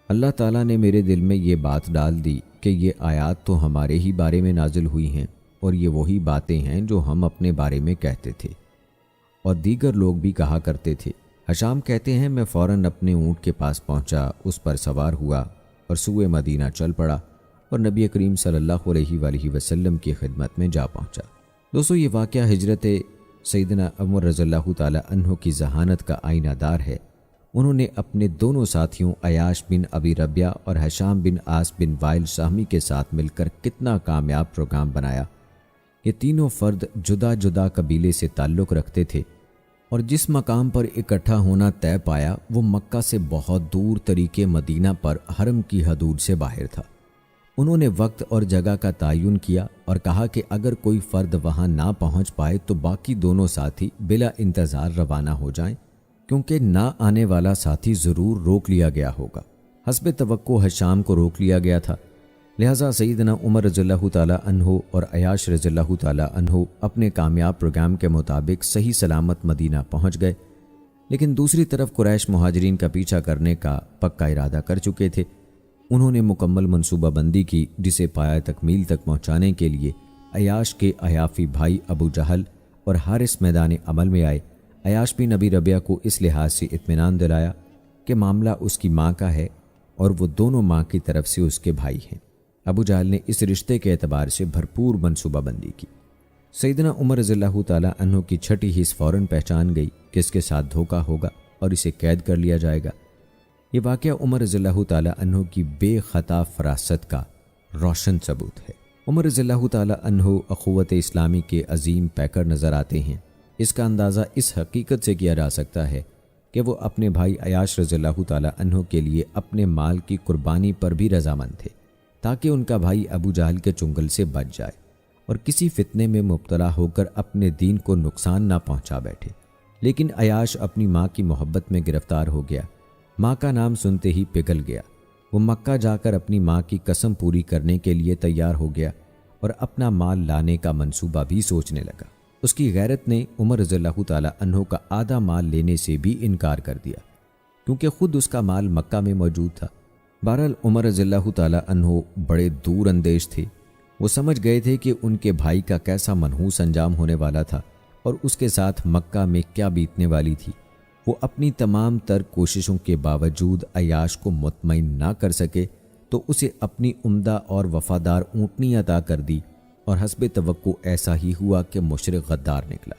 اللہ تعالیٰ نے میرے دل میں یہ بات ڈال دی کہ یہ آیات تو ہمارے ہی بارے میں نازل ہوئی ہیں اور یہ وہی باتیں ہیں جو ہم اپنے بارے میں کہتے تھے اور دیگر لوگ بھی کہا کرتے تھے۔ حشام کہتے ہیں، میں فوراً اپنے اونٹ کے پاس پہنچا، اس پر سوار ہوا اور سوئے مدینہ چل پڑا اور نبی کریم صلی اللہ علیہ وآلہ وسلم کی خدمت میں جا پہنچا۔ دوستو، یہ واقعہ ہجرت سیدنا عمر رضی اللہ تعالی عنہ کی ذہانت کا آئینہ دار ہے۔ انہوں نے اپنے دونوں ساتھیوں عیاش بن ابی ربیہ اور حشام بن عاص بن وائل سہمی کے ساتھ مل کر کتنا کامیاب پروگرام بنایا۔ یہ تینوں فرد جدا جدا قبیلے سے تعلق رکھتے تھے اور جس مقام پر اکٹھا ہونا طے پایا وہ مکہ سے بہت دور طریقے مدینہ پر حرم کی حدود سے باہر تھا۔ انہوں نے وقت اور جگہ کا تعین کیا اور کہا کہ اگر کوئی فرد وہاں نہ پہنچ پائے تو باقی دونوں ساتھی بلا انتظار روانہ ہو جائیں، کیونکہ نہ آنے والا ساتھی ضرور روک لیا گیا ہوگا۔ حسب توقع حشام کو روک لیا گیا تھا، لہٰذا سیدنا عمر رضی اللہ تعالی عنہ اور عیاش رضی اللہ تعالی عنہ اپنے کامیاب پروگرام کے مطابق صحیح سلامت مدینہ پہنچ گئے۔ لیکن دوسری طرف قریش مہاجرین کا پیچھا کرنے کا پکا ارادہ کر چکے تھے۔ انہوں نے مکمل منصوبہ بندی کی جسے پایہ تکمیل تک پہنچانے کے لیے عیاش کے احافی بھائی ابو جہل اور حارث میدان عمل میں آئے۔ عیاش بن ابی ربیہ کو اس لحاظ سے اطمینان دلایا کہ معاملہ اس کی ماں کا ہے اور وہ دونوں ماں کی طرف سے اس کے بھائی ہیں۔ ابو جہل نے اس رشتے کے اعتبار سے بھرپور منصوبہ بندی کی۔ سیدنا عمر رضی اللہ تعالیٰ عنہ کی چھٹی حص فوراً پہچان گئی کہ اس کے ساتھ دھوکہ ہوگا اور اسے قید کر لیا جائے گا۔ یہ واقعہ عمر رضی اللہ تعالیٰ عنہ کی بے خطا فراست کا روشن ثبوت ہے۔ عمر رضی اللہ تعالیٰ عنہ اخوت اسلامی کے عظیم پیکر نظر آتے ہیں۔ اس کا اندازہ اس حقیقت سے کیا جا سکتا ہے کہ وہ اپنے بھائی عیاش رضی اللہ تعالیٰ عنہ کے لیے اپنے مال کی قربانی پر بھی رضامند تھے تاکہ ان کا بھائی ابو جہل کے چنگل سے بچ جائے اور کسی فتنے میں مبتلا ہو کر اپنے دین کو نقصان نہ پہنچا بیٹھے۔ لیکن عیاش اپنی ماں کی محبت میں گرفتار ہو گیا، ماں کا نام سنتے ہی پگھل گیا۔ وہ مکہ جا کر اپنی ماں کی قسم پوری کرنے کے لیے تیار ہو گیا اور اپنا مال لانے کا منصوبہ بھی سوچنے لگا۔ اس کی غیرت نے عمر رضی اللہ تعالیٰ عنہ کا آدھا مال لینے سے بھی انکار کر دیا کیونکہ خود اس کا مال مکہ میں موجود تھا۔ بہرحال عمر رضی اللہ تعالیٰ عنہ بڑے دور اندیش تھے۔ وہ سمجھ گئے تھے کہ ان کے بھائی کا کیسا منحوس انجام ہونے والا تھا اور اس کے ساتھ مکہ میں کیا بیتنے والی تھی۔ وہ اپنی تمام تر کوششوں کے باوجود عیاش کو مطمئن نہ کر سکے تو اسے اپنی عمدہ اور وفادار اونٹنی عطا کر دی اور حسب توقع ایسا ہی ہوا کہ مشرک غدار نکلا۔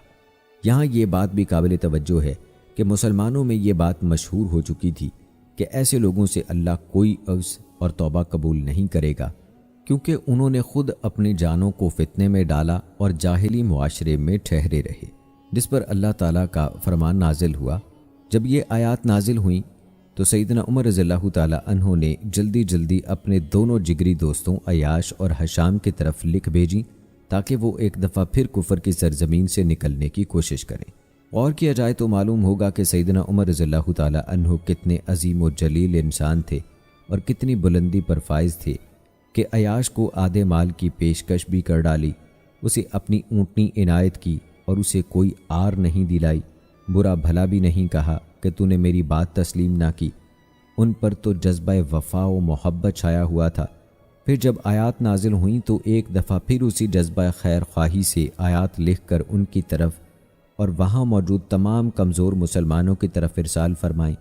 یہاں یہ بات بھی قابل توجہ ہے کہ مسلمانوں میں یہ بات مشہور ہو چکی تھی کہ ایسے لوگوں سے اللہ کوئی عفو اور توبہ قبول نہیں کرے گا کیونکہ انہوں نے خود اپنی جانوں کو فتنے میں ڈالا اور جاہلی معاشرے میں ٹھہرے رہے، جس پر اللہ تعالیٰ کا فرمان نازل ہوا۔ جب یہ آیات نازل ہوئیں تو سیدنا عمر رضی اللہ تعالیٰ عنہ نے جلدی اپنے دونوں جگری دوستوں عیاش اور ہشام کی طرف لکھ بھیجی تاکہ وہ ایک دفعہ پھر کفر کی سرزمین سے نکلنے کی کوشش کریں۔ اور کیا جائے تو معلوم ہوگا کہ سیدنا عمر رضی اللہ تعالیٰ عنہ کتنے عظیم و جلیل انسان تھے اور کتنی بلندی پر فائز تھے کہ عیاش کو آدھے مال کی پیشکش بھی کر ڈالی، اسے اپنی اونٹنی عنایت کی اور اسے کوئی آر نہیں دلائی، برا بھلا بھی نہیں کہا کہ تو نے میری بات تسلیم نہ کی۔ ان پر تو جذبہ وفا و محبت چھایا ہوا تھا۔ پھر جب آیات نازل ہوئیں تو ایک دفعہ پھر اسی جذبہ خیر خواہی سے آیات لکھ کر ان کی طرف اور وہاں موجود تمام کمزور مسلمانوں کی طرف ارسال فرمائیں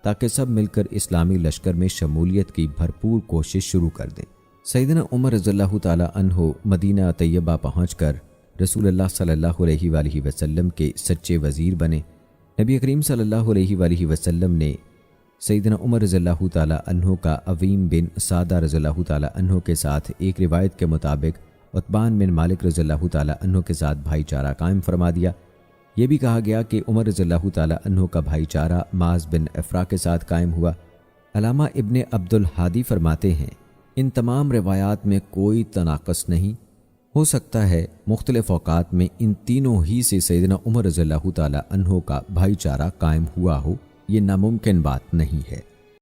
تاکہ سب مل کر اسلامی لشکر میں شمولیت کی بھرپور کوشش شروع کر دیں۔ سیدنا عمر رضی اللہ تعالیٰ عنہ مدینہ طیبہ پہنچ کر رسول اللہ صلی اللہ علیہ وآلہ وسلم کے سچے وزیر بنے۔ نبی کریم صلی اللہ علیہ وآلہ وسلم نے سیدنا عمر رضی اللہ تعالیٰ عنہ کا عویم بن سعدہ رضی اللہ تعالیٰ عنہ کے ساتھ ایک روایت کے مطابق عتبان بن مالک رضی اللہ تعالیٰ عنہ کے ساتھ بھائی چارہ قائم فرما دیا۔ یہ بھی کہا گیا کہ عمر رضی اللہ تعالیٰ عنہ کا بھائی چارہ معاذ بن افرا کے ساتھ قائم ہوا۔ علامہ ابن عبد الحادی فرماتے ہیں ان تمام روایات میں کوئی تناقض نہیں، ہو سکتا ہے مختلف اوقات میں ان تینوں ہی سے سیدنا عمر رضی اللہ تعالیٰ عنہ کا بھائی چارہ قائم ہوا ہو، یہ ناممکن بات نہیں ہے۔